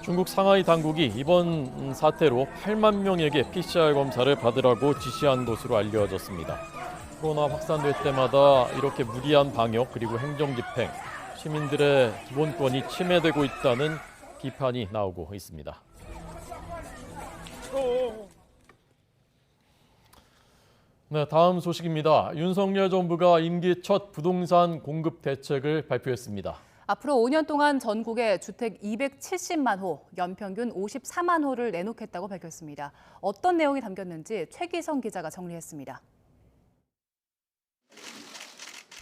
[SPEAKER 1] 중국 상하이 당국이 이번 사태로 8만 명에게 PCR 검사를 받으라고 지시한 것으로 알려졌습니다. 코로나 확산될 때마다 이렇게 무리한 방역 그리고 행정 집행, 시민들의 기본권이 침해되고 있다는 비판이 나오고 있습니다. 네, 다음 소식입니다. 윤석열 정부가 임기 첫 부동산 공급 대책을 발표했습니다.
[SPEAKER 2] 앞으로 5년 동안 전국에 주택 270만 호, 연평균 54만 호를 내놓겠다고 밝혔습니다. 어떤 내용이 담겼는지 최기성 기자가 정리했습니다.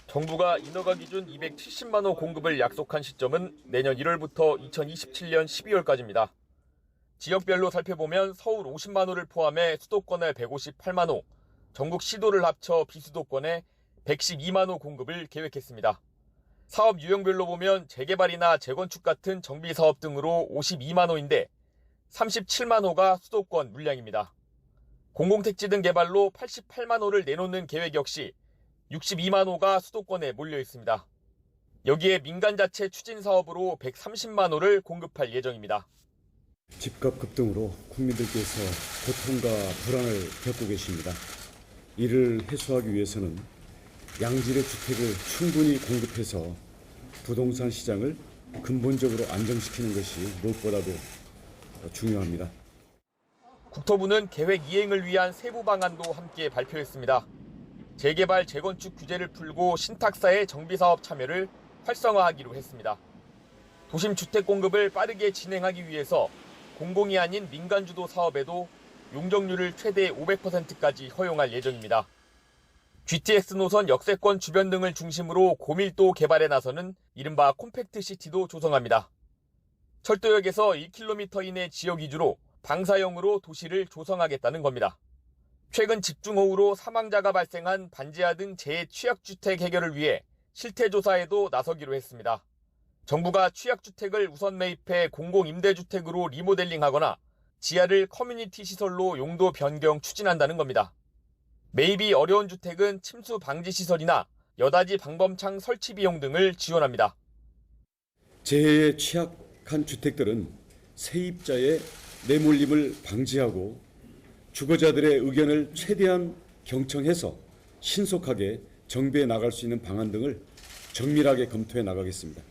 [SPEAKER 15] 정부가 인허가 기준 270만 호 공급을 약속한 시점은 내년 1월부터 2027년 12월까지입니다. 지역별로 살펴보면 서울 50만 호를 포함해 수도권에 158만 호, 전국 시도를 합쳐 비수도권에 112만 호 공급을 계획했습니다. 사업 유형별로 보면 재개발이나 재건축 같은 정비 사업 등으로 52만 호인데 37만 호가 수도권 물량입니다. 공공택지 등 개발로 88만 호를 내놓는 계획 역시 62만 호가 수도권에 몰려 있습니다. 여기에 민간 자체 추진 사업으로 130만 호를 공급할 예정입니다.
[SPEAKER 16] 집값 급등으로 국민들께서 고통과 불안을 겪고 계십니다. 이를 해소하기 위해서는 양질의 주택을 충분히 공급해서 부동산 시장을 근본적으로 안정시키는 것이 무엇보다도 중요합니다.
[SPEAKER 15] 국토부는 계획 이행을 위한 세부 방안도 함께 발표했습니다. 재개발, 재건축 규제를 풀고 신탁사의 정비사업 참여를 활성화하기로 했습니다. 도심 주택 공급을 빠르게 진행하기 위해서 공공이 아닌 민간주도 사업에도 용적률을 최대 500%까지 허용할 예정입니다. GTX 노선 역세권 주변 등을 중심으로 고밀도 개발에 나서는 이른바 콤팩트시티도 조성합니다. 철도역에서 1km 이내 지역 위주로 방사형으로 도시를 조성하겠다는 겁니다. 최근 집중호우로 사망자가 발생한 반지하 등 재취약주택 해결을 위해 실태조사에도 나서기로 했습니다. 정부가 취약주택을 우선 매입해 공공임대주택으로 리모델링하거나 지하를 커뮤니티 시설로 용도 변경 추진한다는 겁니다. 매입이 어려운 주택은 침수 방지 시설이나 여닫이 방범창 설치 비용 등을 지원합니다.
[SPEAKER 16] 재해에 취약한 주택들은 세입자의 내몰림을 방지하고 주거자들의 의견을 최대한 경청해서 신속하게 정비해 나갈 수 있는 방안 등을 정밀하게 검토해 나가겠습니다.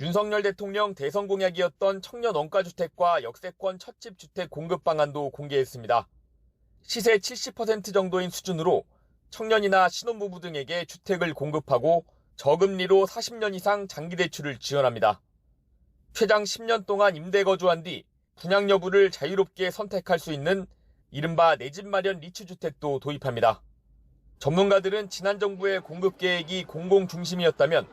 [SPEAKER 15] 윤석열 대통령 대선 공약이었던 청년 원가주택과 역세권 첫집 주택 공급 방안도 공개했습니다. 시세 70% 정도인 수준으로 청년이나 신혼부부 등에게 주택을 공급하고 저금리로 40년 이상 장기대출을 지원합니다. 최장 10년 동안 임대 거주한 뒤 분양 여부를 자유롭게 선택할 수 있는 이른바 내 집 마련 리츠주택도 도입합니다. 전문가들은 지난 정부의 공급 계획이 공공 중심이었다면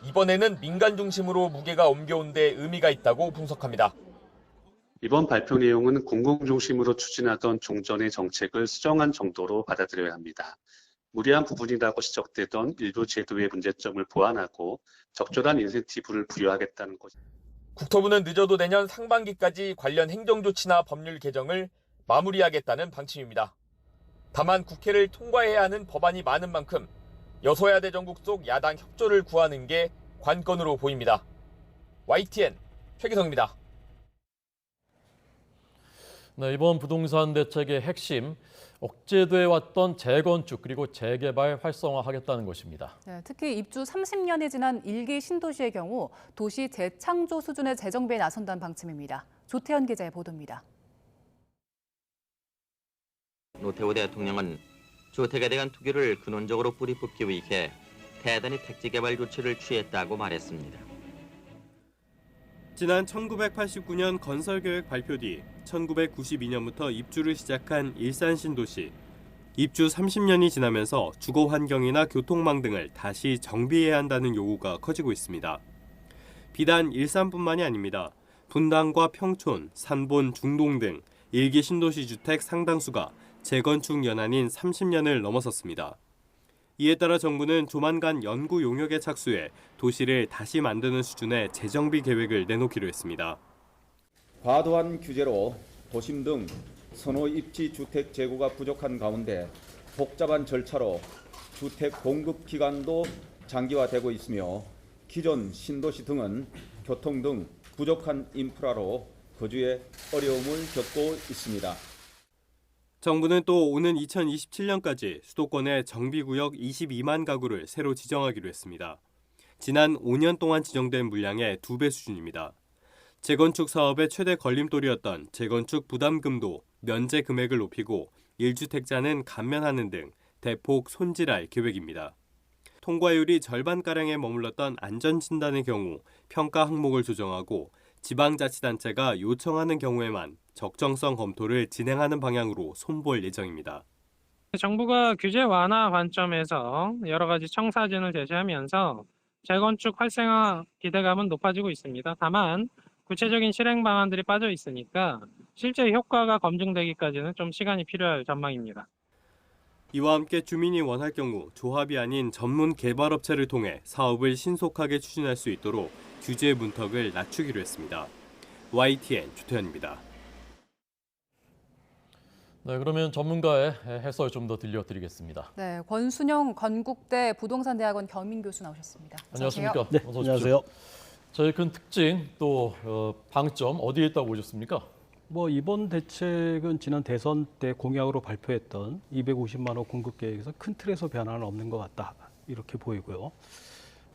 [SPEAKER 15] 이번에는 민간 중심으로 무게가 옮겨온 데 의미가 있다고 분석합니다.
[SPEAKER 17] 이번 발표 내용은 공공 중심으로 추진하던 종전의 정책을 수정한 정도로 받아들여야 합니다. 무리한 부분이라고 지적되던 일부 제도의 문제점을 보완하고 적절한 인센티브를 부여하겠다는 것입니다.
[SPEAKER 15] 국토부는 늦어도 내년 상반기까지 관련 행정조치나 법률 개정을 마무리하겠다는 방침입니다. 다만 국회를 통과해야 하는 법안이 많은 만큼 여소야 대전국 속 야당 협조를 구하는 게 관건으로 보입니다. YTN 최기성입니다.
[SPEAKER 1] 네, 이번 부동산 대책의 핵심, 억제돼 왔던 재건축 그리고 재개발 활성화하겠다는 것입니다.
[SPEAKER 2] 네, 특히 입주 30년이 지난 1기 신도시의 경우 도시 재창조 수준의 재정비에 나선다는 방침입니다. 조태현 기자의 보도입니다.
[SPEAKER 18] 노태우 대통령은 주택에 대한 투기를 근원적으로 뿌리 뽑기 위해 대단히 택지 개발 조치를 취했다고 말했습니다.
[SPEAKER 19] 지난 1989년 건설계획 발표 뒤 1992년부터 입주를 시작한 일산 신도시. 입주 30년이 지나면서 주거 환경이나 교통망 등을 다시 정비해야 한다는 요구가 커지고 있습니다. 비단 일산뿐만이 아닙니다. 분당과 평촌, 산본, 중동 등 일기 신도시 주택 상당수가 재건축 연한인 30년을 넘어섰습니다. 이에 따라 정부는 조만간 연구 용역에 착수해 도시를 다시 만드는 수준의 재정비 계획을 내놓기로 했습니다.
[SPEAKER 20] 과도한 규제로 도심 등 선호 입지 주택 재고가 부족한 가운데 복잡한 절차로 주택 공급 기간도 장기화되고 있으며 기존 신도시 등은 교통 등 부족한 인프라로 거주에 어려움을 겪고 있습니다.
[SPEAKER 19] 정부는 또 오는 2027년까지 수도권의 정비구역 22만 가구를 새로 지정하기로 했습니다. 지난 5년 동안 지정된 물량의 2배 수준입니다. 재건축 사업의 최대 걸림돌이었던 재건축 부담금도 면제 금액을 높이고 1주택자는 감면하는 등 대폭 손질할 계획입니다. 통과율이 절반가량에 머물렀던 안전진단의 경우 평가 항목을 조정하고 지방자치단체가 요청하는 경우에만 적정성 검토를 진행하는 방향으로 손볼 예정입니다.
[SPEAKER 21] 정부가 규제 완화 관점에서 여러 가지 청사진을 제시하면서 재건축 활성화 기대감은 높아지고 있습니다. 다만 구체적인 실행 방안들이 빠져 있으니까 실제 효과가 검증되기까지는 좀 시간이 필요할 전망입니다.
[SPEAKER 19] 이와 함께 주민이 원할 경우 조합이 아닌 전문 개발업체를 통해 사업을 신속하게 추진할 수 있도록 규제 문턱을 낮추기로 했습니다. YTN 주태현입니다.
[SPEAKER 1] 네, 그러면 전문가의 해설 좀 더 들려드리겠습니다.
[SPEAKER 2] 네, 권순영 건국대 부동산대학원 겸임 교수 나오셨습니다.
[SPEAKER 1] 안녕하십니까?
[SPEAKER 22] 네,
[SPEAKER 1] 어서 오십시오.
[SPEAKER 22] 안녕하세요.
[SPEAKER 1] 저희 큰 특징 또 방점 어디에 있다고 보셨습니까?
[SPEAKER 22] 이번 대책은 지난 대선 때 공약으로 발표했던 250만 호 공급 계획에서 큰 틀에서 변화는 없는 것 같다 이렇게 보이고요.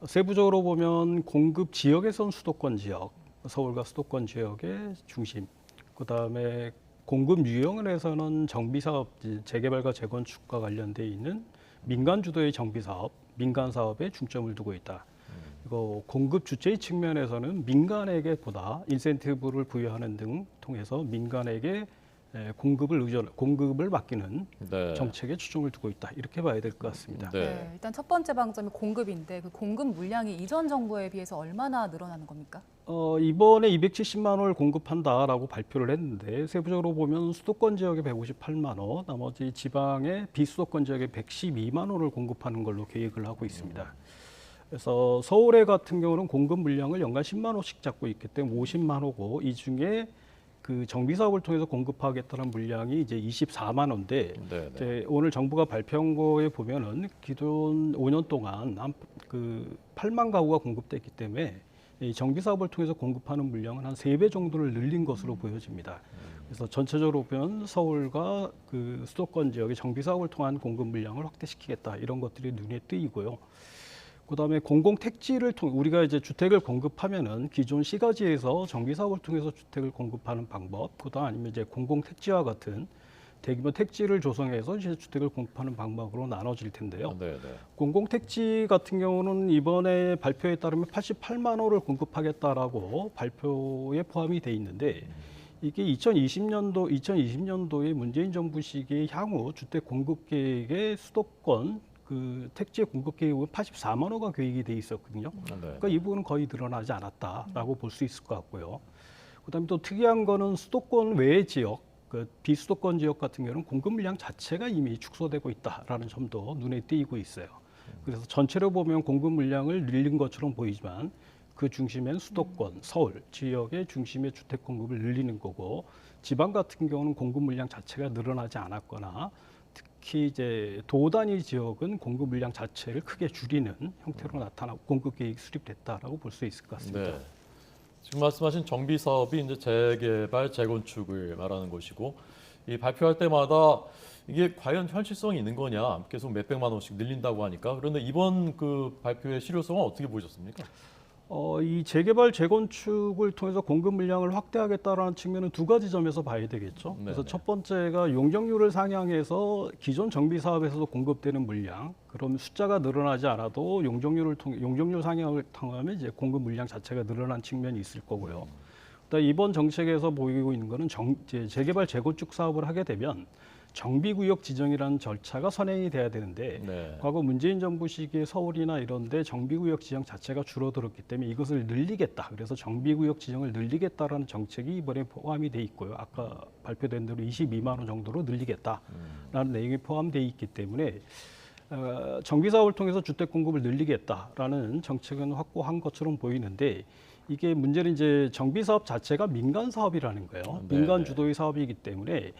[SPEAKER 22] 세부적으로 보면 공급 지역에선 수도권 지역, 서울과 수도권 지역의 중심, 그다음에 공급 유형에서는 정비사업, 재개발과 재건축과 관련돼 있는 민간 주도의 정비사업, 민간 사업에 중점을 두고 있다. 그리고 공급 주체의 측면에서는 민간에게 보다 인센티브를 부여하는 등 통해서 민간에게 공급을 맡기는 정책에 초점을 두고 있다. 이렇게 봐야 될 것 같습니다.
[SPEAKER 2] 네, 일단 첫 번째 방점이 공급인데 그 공급 물량이 이전 정부에 비해서 얼마나 늘어나는 겁니까?
[SPEAKER 22] 이번에 270만 호를 공급한다라고 발표를 했는데 세부적으로 보면 수도권 지역에 158만 호, 나머지 지방의 비수도권 지역에 112만 호를 공급하는 걸로 계획을 하고 있습니다. 그래서 서울에 같은 경우는 공급 물량을 연간 10만 호씩 잡고 있기 때문에 50만 호고 이 중에 그 정비 사업을 통해서 공급하겠다는 물량이 이제 24만 호인데 이제 오늘 정부가 발표한 거에 보면은 기존 5년 동안 그 8만 가구가 공급됐기 때문에 이 정비 사업을 통해서 공급하는 물량은 한 3배 정도를 늘린 것으로 보여집니다. 그래서 전체적으로 보면 서울과 그 수도권 지역의 정비 사업을 통한 공급 물량을 확대시키겠다 이런 것들이 눈에 띄고요. 그다음에 공공택지를 통해 우리가 이제 주택을 공급하면은 기존 시가지에서 정비 사업을 통해서 주택을 공급하는 방법, 그다음 아니면 이제 공공택지와 같은 대규모 택지를 조성해서 이제 주택을 공급하는 방법으로 나눠질 텐데요. 공공택지 같은 경우는 이번에 발표에 따르면 88만 호를 공급하겠다라고 발표에 포함이 돼 있는데 이게 2020년도에 문재인 정부 시기에 향후 주택 공급 계획의 수도권 그 택지 공급 계획은 84만 호가 계획이 돼 있었거든요. 그러니까 이 부분은 거의 늘어나지 않았다라고 볼 수 있을 것 같고요. 그다음에 또 특이한 거는 수도권 외 지역, 그 비수도권 지역 같은 경우는 공급 물량 자체가 이미 축소되고 있다라는 점도 눈에 띄고 있어요. 그래서 전체로 보면 공급 물량을 늘린 것처럼 보이지만 그 중심엔 수도권, 서울 지역의 중심의 주택 공급을 늘리는 거고 지방 같은 경우는 공급 물량 자체가 늘어나지 않았거나 특히 이제 도 단위 지역은 공급 물량 자체를 크게 줄이는 형태로 나타나고 공급 계획이 수립됐다라고 볼 수 있을 것 같습니다.
[SPEAKER 1] 네. 지금 말씀하신 정비 사업이 이제 재개발, 재건축을 말하는 것이고 이 발표할 때마다 이게 과연 현실성이 있는 거냐 계속 몇백만 원씩 늘린다고 하니까 그런데 이번 그 발표의 실효성은 어떻게 보셨습니까?
[SPEAKER 22] 이 재개발, 재건축을 통해서 공급 물량을 확대하겠다라는 측면은 두 가지 점에서 봐야 되겠죠. 그래서 첫 번째가 용적률을 상향해서 기존 정비 사업에서도 공급되는 물량, 그럼 숫자가 늘어나지 않아도 용적률 상향을 통하면 이제 공급 물량 자체가 늘어난 측면이 있을 거고요. 그다음에 이번 정책에서 보이고 있는 거는 재개발, 재건축 사업을 하게 되면 정비구역 지정이라는 절차가 선행이 돼야 되는데 과거 문재인 정부 시기에 서울이나 이런 데 정비구역 지정 자체가 줄어들었기 때문에 이것을 늘리겠다. 그래서 정비구역 지정을 늘리겠다라는 정책이 이번에 포함이 돼 있고요. 아까 발표된 대로 22만 원 정도로 늘리겠다라는 내용이 포함되어 있기 때문에 정비사업을 통해서 주택 공급을 늘리겠다라는 정책은 확고한 것처럼 보이는데 이게 문제는 이제 정비사업 자체가 민간 사업이라는 거예요. 민간 주도의 사업이기 때문에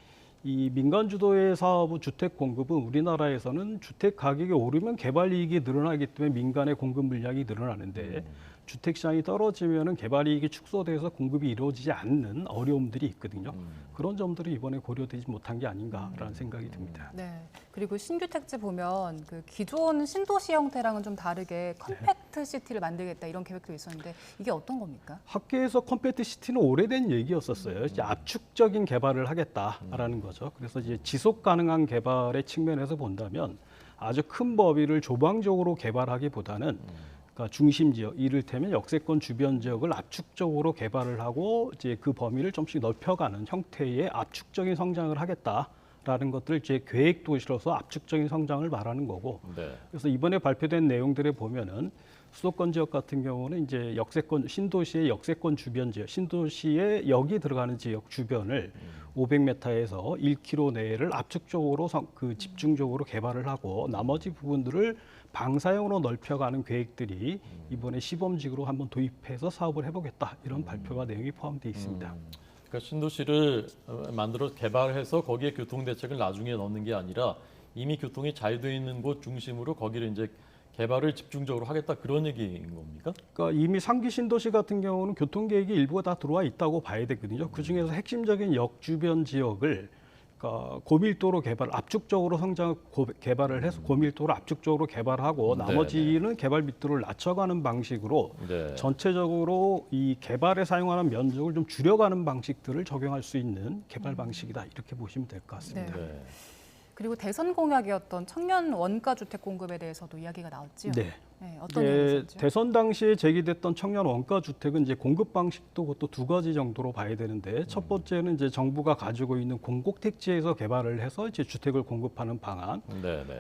[SPEAKER 22] 이 민간 주도의 사업 주택 공급은 우리나라에서는 주택 가격이 오르면 개발 이익이 늘어나기 때문에 민간의 공급 물량이 늘어나는데 주택 시장이 떨어지면은 개발 이익이 축소돼서 공급이 이루어지지 않는 어려움들이 있거든요. 그런 점들이 이번에 고려되지 못한 게 아닌가라는 생각이 듭니다.
[SPEAKER 2] 네. 그리고 신규 택지 보면 그 기존 신도시 형태랑은 좀 다르게 컴팩트 시티를 만들겠다 이런 계획도 있었는데 이게 어떤 겁니까?
[SPEAKER 22] 학계에서 컴팩트 시티는 오래된 얘기였었어요. 이제 압축적인 개발을 하겠다라는 거죠. 그래서 이제 지속 가능한 개발의 측면에서 본다면 아주 큰 범위를 조방적으로 개발하기보다는 그러니까 중심 지역, 이를테면 역세권 주변 지역을 압축적으로 개발을 하고 이제 그 범위를 좀씩 넓혀가는 형태의 압축적인 성장을 하겠다라는 것들을 이제 계획 도시로서 압축적인 성장을 말하는 거고. 그래서 이번에 발표된 내용들에 보면은 수도권 지역 같은 경우는 이제 역세권 신도시의 역세권 주변 지역, 신도시의 역이 들어가는 지역 주변을 500m에서 1km 내를 압축적으로 집중적으로 개발을 하고 나머지 부분들을 방사형으로 넓혀가는 계획들이 이번에 시범직으로 한번 도입해서 사업을 해보겠다 이런 발표가 내용이 포함되어 있습니다.
[SPEAKER 1] 그러니까 신도시를 만들어 개발해서 거기에 교통대책을 나중에 넣는 게 아니라 이미 교통이 잘 돼 있는 곳 중심으로 거기를 이제 개발을 집중적으로 하겠다 그런 얘기인 겁니까?
[SPEAKER 22] 그러니까 이미 상기 신도시 같은 경우는 교통계획이 일부가 다 들어와 있다고 봐야 되거든요. 그중에서 핵심적인 역 주변 지역을 그러니까 고밀도로 압축적으로 개발을 해서 고밀도로 압축적으로 개발하고 나머지는 개발密도를 낮춰가는 방식으로 전체적으로 이 개발에 사용하는 면적을 좀 줄여가는 방식들을 적용할 수 있는 개발 방식이다 이렇게 보시면 될 것 같습니다.
[SPEAKER 2] 그리고 대선 공약이었던 청년 원가 주택 공급에 대해서도 이야기가 나왔죠.
[SPEAKER 22] 네.
[SPEAKER 2] 어떤 내용이었죠?
[SPEAKER 22] 대선 당시에 제기됐던 청년 원가 주택은 이제 공급 방식도 그것도 두 가지 정도로 봐야 되는데 첫 번째는 이제 정부가 가지고 있는 공공 택지에서 개발을 해서 이제 주택을 공급하는 방안,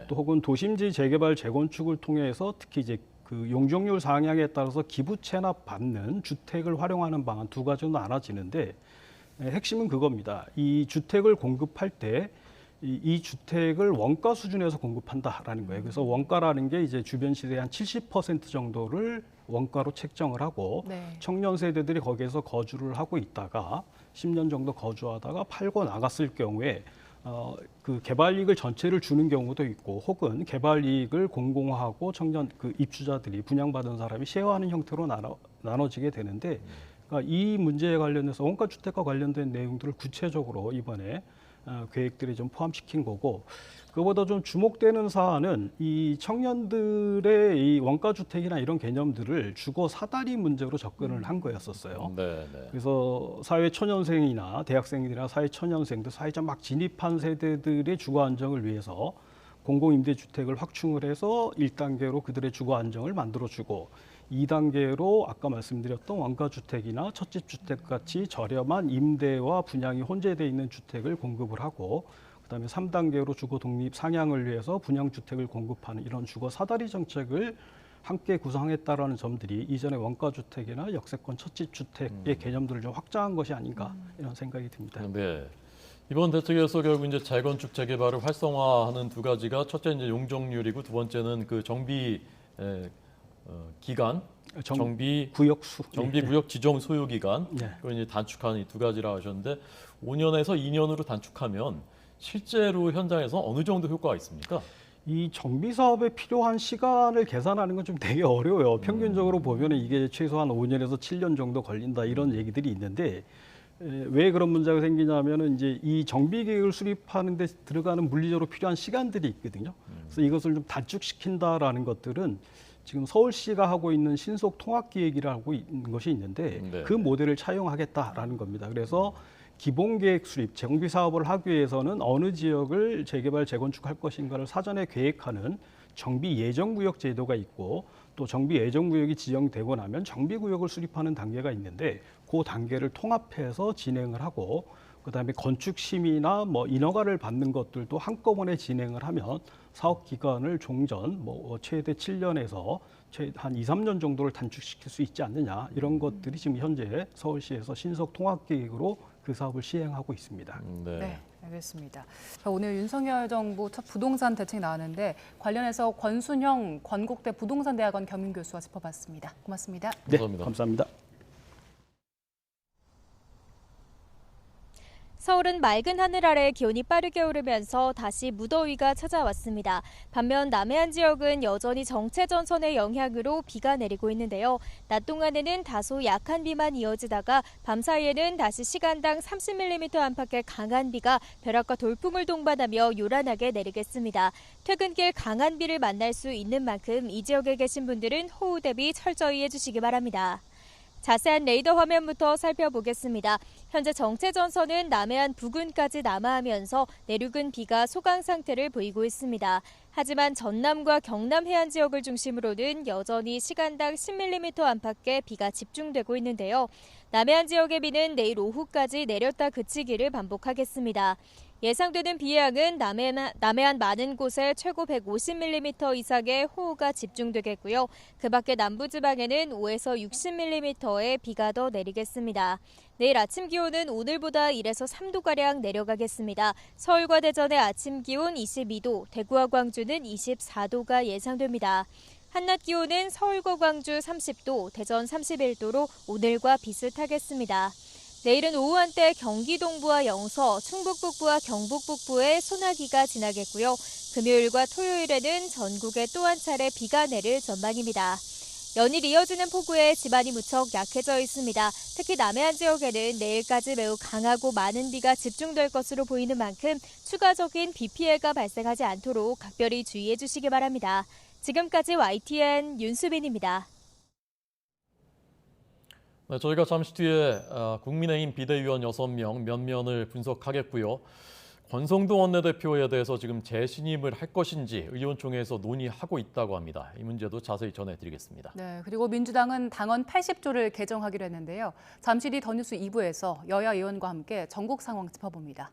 [SPEAKER 22] 또 혹은 도심지 재개발 재건축을 통해서 특히 이제 그 용적률 상향에 따라서 기부 체납 받는 주택을 활용하는 방안 두 가지로 나눠지는데 핵심은 그겁니다. 이 주택을 공급할 때 이 주택을 원가 수준에서 공급한다라는 거예요. 그래서 원가라는 게 이제 주변 시세의 한 70% 정도를 원가로 책정을 하고 청년 세대들이 거기에서 거주를 하고 있다가 10년 정도 거주하다가 팔고 나갔을 경우에 그 개발 이익을 전체를 주는 경우도 있고 혹은 개발 이익을 공공화하고 청년 그 입주자들이 분양받은 사람이 쉐어하는 형태로 나눠지게 되는데 그러니까 이 문제에 관련해서 원가 주택과 관련된 내용들을 구체적으로 이번에 계획들이 좀 포함시킨 거고 그보다 좀 주목되는 사안은 이 청년들의 이 원가 주택이나 이런 개념들을 주거 사다리 문제로 접근을 한 거였었어요. 그래서 사회 초년생이나 대학생들이나 사회 초년생들 사회적 막 진입한 세대들의 주거 안정을 위해서 공공임대주택을 확충을 해서 1단계로 그들의 주거 안정을 만들어주고 2단계로 아까 말씀드렸던 원가주택이나 첫집주택 같이 저렴한 임대와 분양이 혼재되어 있는 주택을 공급을 하고 그다음에 3단계로 주거 독립 상향을 위해서 분양주택을 공급하는 이런 주거 사다리 정책을 함께 구성했다라는 점들이 이전의 원가주택이나 역세권 첫집주택의 개념들을 좀 확장한 것이 아닌가 이런 생각이 듭니다.
[SPEAKER 1] 이번 대책에서 결국 이제 재건축 재개발을 활성화하는 두 가지가 첫째 이제 용적률이고 두 번째는 그 정비 기간, 정비 구역 지정 소요 기간, 그걸 이제 단축하는 이 두 가지라 하셨는데 5년에서 2년으로 단축하면 실제로 현장에서 어느 정도 효과가 있습니까?
[SPEAKER 22] 이 정비 사업에 필요한 시간을 계산하는 건 좀 되게 어려워요. 평균적으로 보면 이게 최소한 5년에서 7년 정도 걸린다 이런 얘기들이 있는데 왜 그런 문제가 생기냐면은 이제 이 정비 계획을 수립하는 데 들어가는 물리적으로 필요한 시간들이 있거든요. 그래서 이것을 좀 단축시킨다라는 것들은 지금 서울시가 하고 있는 신속 통합 기획이라고 있는 것이 있는데
[SPEAKER 1] 네.
[SPEAKER 22] 그 모델을 차용하겠다라는 겁니다. 그래서 기본 계획 수립, 정비 사업을 하기 위해서는 어느 지역을 재개발, 재건축할 것인가를 사전에 계획하는 정비 예정 구역 제도가 있고 또 정비 예정 구역이 지정되고 나면 정비 구역을 수립하는 단계가 있는데 그 단계를 통합해서 진행을 하고 그다음에 건축 심의나 뭐 인허가를 받는 것들도 한꺼번에 진행을 하면 사업 기간을 종전 최대 7년에서 한 2, 3년 정도를 단축시킬 수 있지 않느냐 이런 것들이 지금 현재 서울시에서 신속 통합 계획으로 그 사업을 시행하고 있습니다.
[SPEAKER 2] 네, 알겠습니다. 자, 오늘 윤석열 정부 첫 부동산 대책이 나왔는데 관련해서 권순형 건국대 부동산대학원 겸임교수와 짚어봤습니다. 고맙습니다.
[SPEAKER 22] 네, 감사합니다.
[SPEAKER 3] 서울은 맑은 하늘 아래 기온이 빠르게 오르면서 다시 무더위가 찾아왔습니다. 반면 남해안 지역은 여전히 정체전선의 영향으로 비가 내리고 있는데요. 낮 동안에는 다소 약한 비만 이어지다가 밤 사이에는 다시 시간당 30mm 안팎의 강한 비가 벼락과 돌풍을 동반하며 요란하게 내리겠습니다. 퇴근길 강한 비를 만날 수 있는 만큼 이 지역에 계신 분들은 호우 대비 철저히 해주시기 바랍니다. 자세한 레이더 화면부터 살펴보겠습니다. 현재 정체전선은 남해안 부근까지 남하하면서 내륙은 비가 소강 상태를 보이고 있습니다. 하지만 전남과 경남 해안 지역을 중심으로는 여전히 시간당 10mm 안팎의 비가 집중되고 있는데요. 남해안 지역의 비는 내일 오후까지 내렸다 그치기를 반복하겠습니다. 예상되는 비의 양은 남해안 많은 곳에 최고 150mm 이상의 호우가 집중되겠고요. 그 밖에 남부지방에는 5에서 60mm의 비가 더 내리겠습니다. 내일 아침 기온은 오늘보다 1에서 3도가량 내려가겠습니다. 서울과 대전의 아침 기온 22도, 대구와 광주는 24도가 예상됩니다. 한낮 기온은 서울과 광주 30도, 대전 31도로 오늘과 비슷하겠습니다. 내일은 오후 한때 경기 동부와 영서, 충북 북부와 경북 북부에 소나기가 지나겠고요. 금요일과 토요일에는 전국에 또 한 차례 비가 내릴 전망입니다. 연일 이어지는 폭우에 지반이 무척 약해져 있습니다. 특히 남해안 지역에는 내일까지 매우 강하고 많은 비가 집중될 것으로 보이는 만큼 추가적인 비 피해가 발생하지 않도록 각별히 주의해 주시기 바랍니다. 지금까지 YTN 윤수빈입니다.
[SPEAKER 1] 네, 저희가 잠시 뒤에 국민의힘 비대위원 6명 면면을 분석하겠고요. 권성동 원내대표에 대해서 지금 재신임을 할 것인지 의원총회에서 논의하고 있다고 합니다. 이 문제도 자세히 전해드리겠습니다.
[SPEAKER 2] 네, 그리고 민주당은 당헌 80조를 개정하기로 했는데요. 잠시 뒤 더 뉴스 2부에서 여야 의원과 함께 전국 상황 짚어봅니다.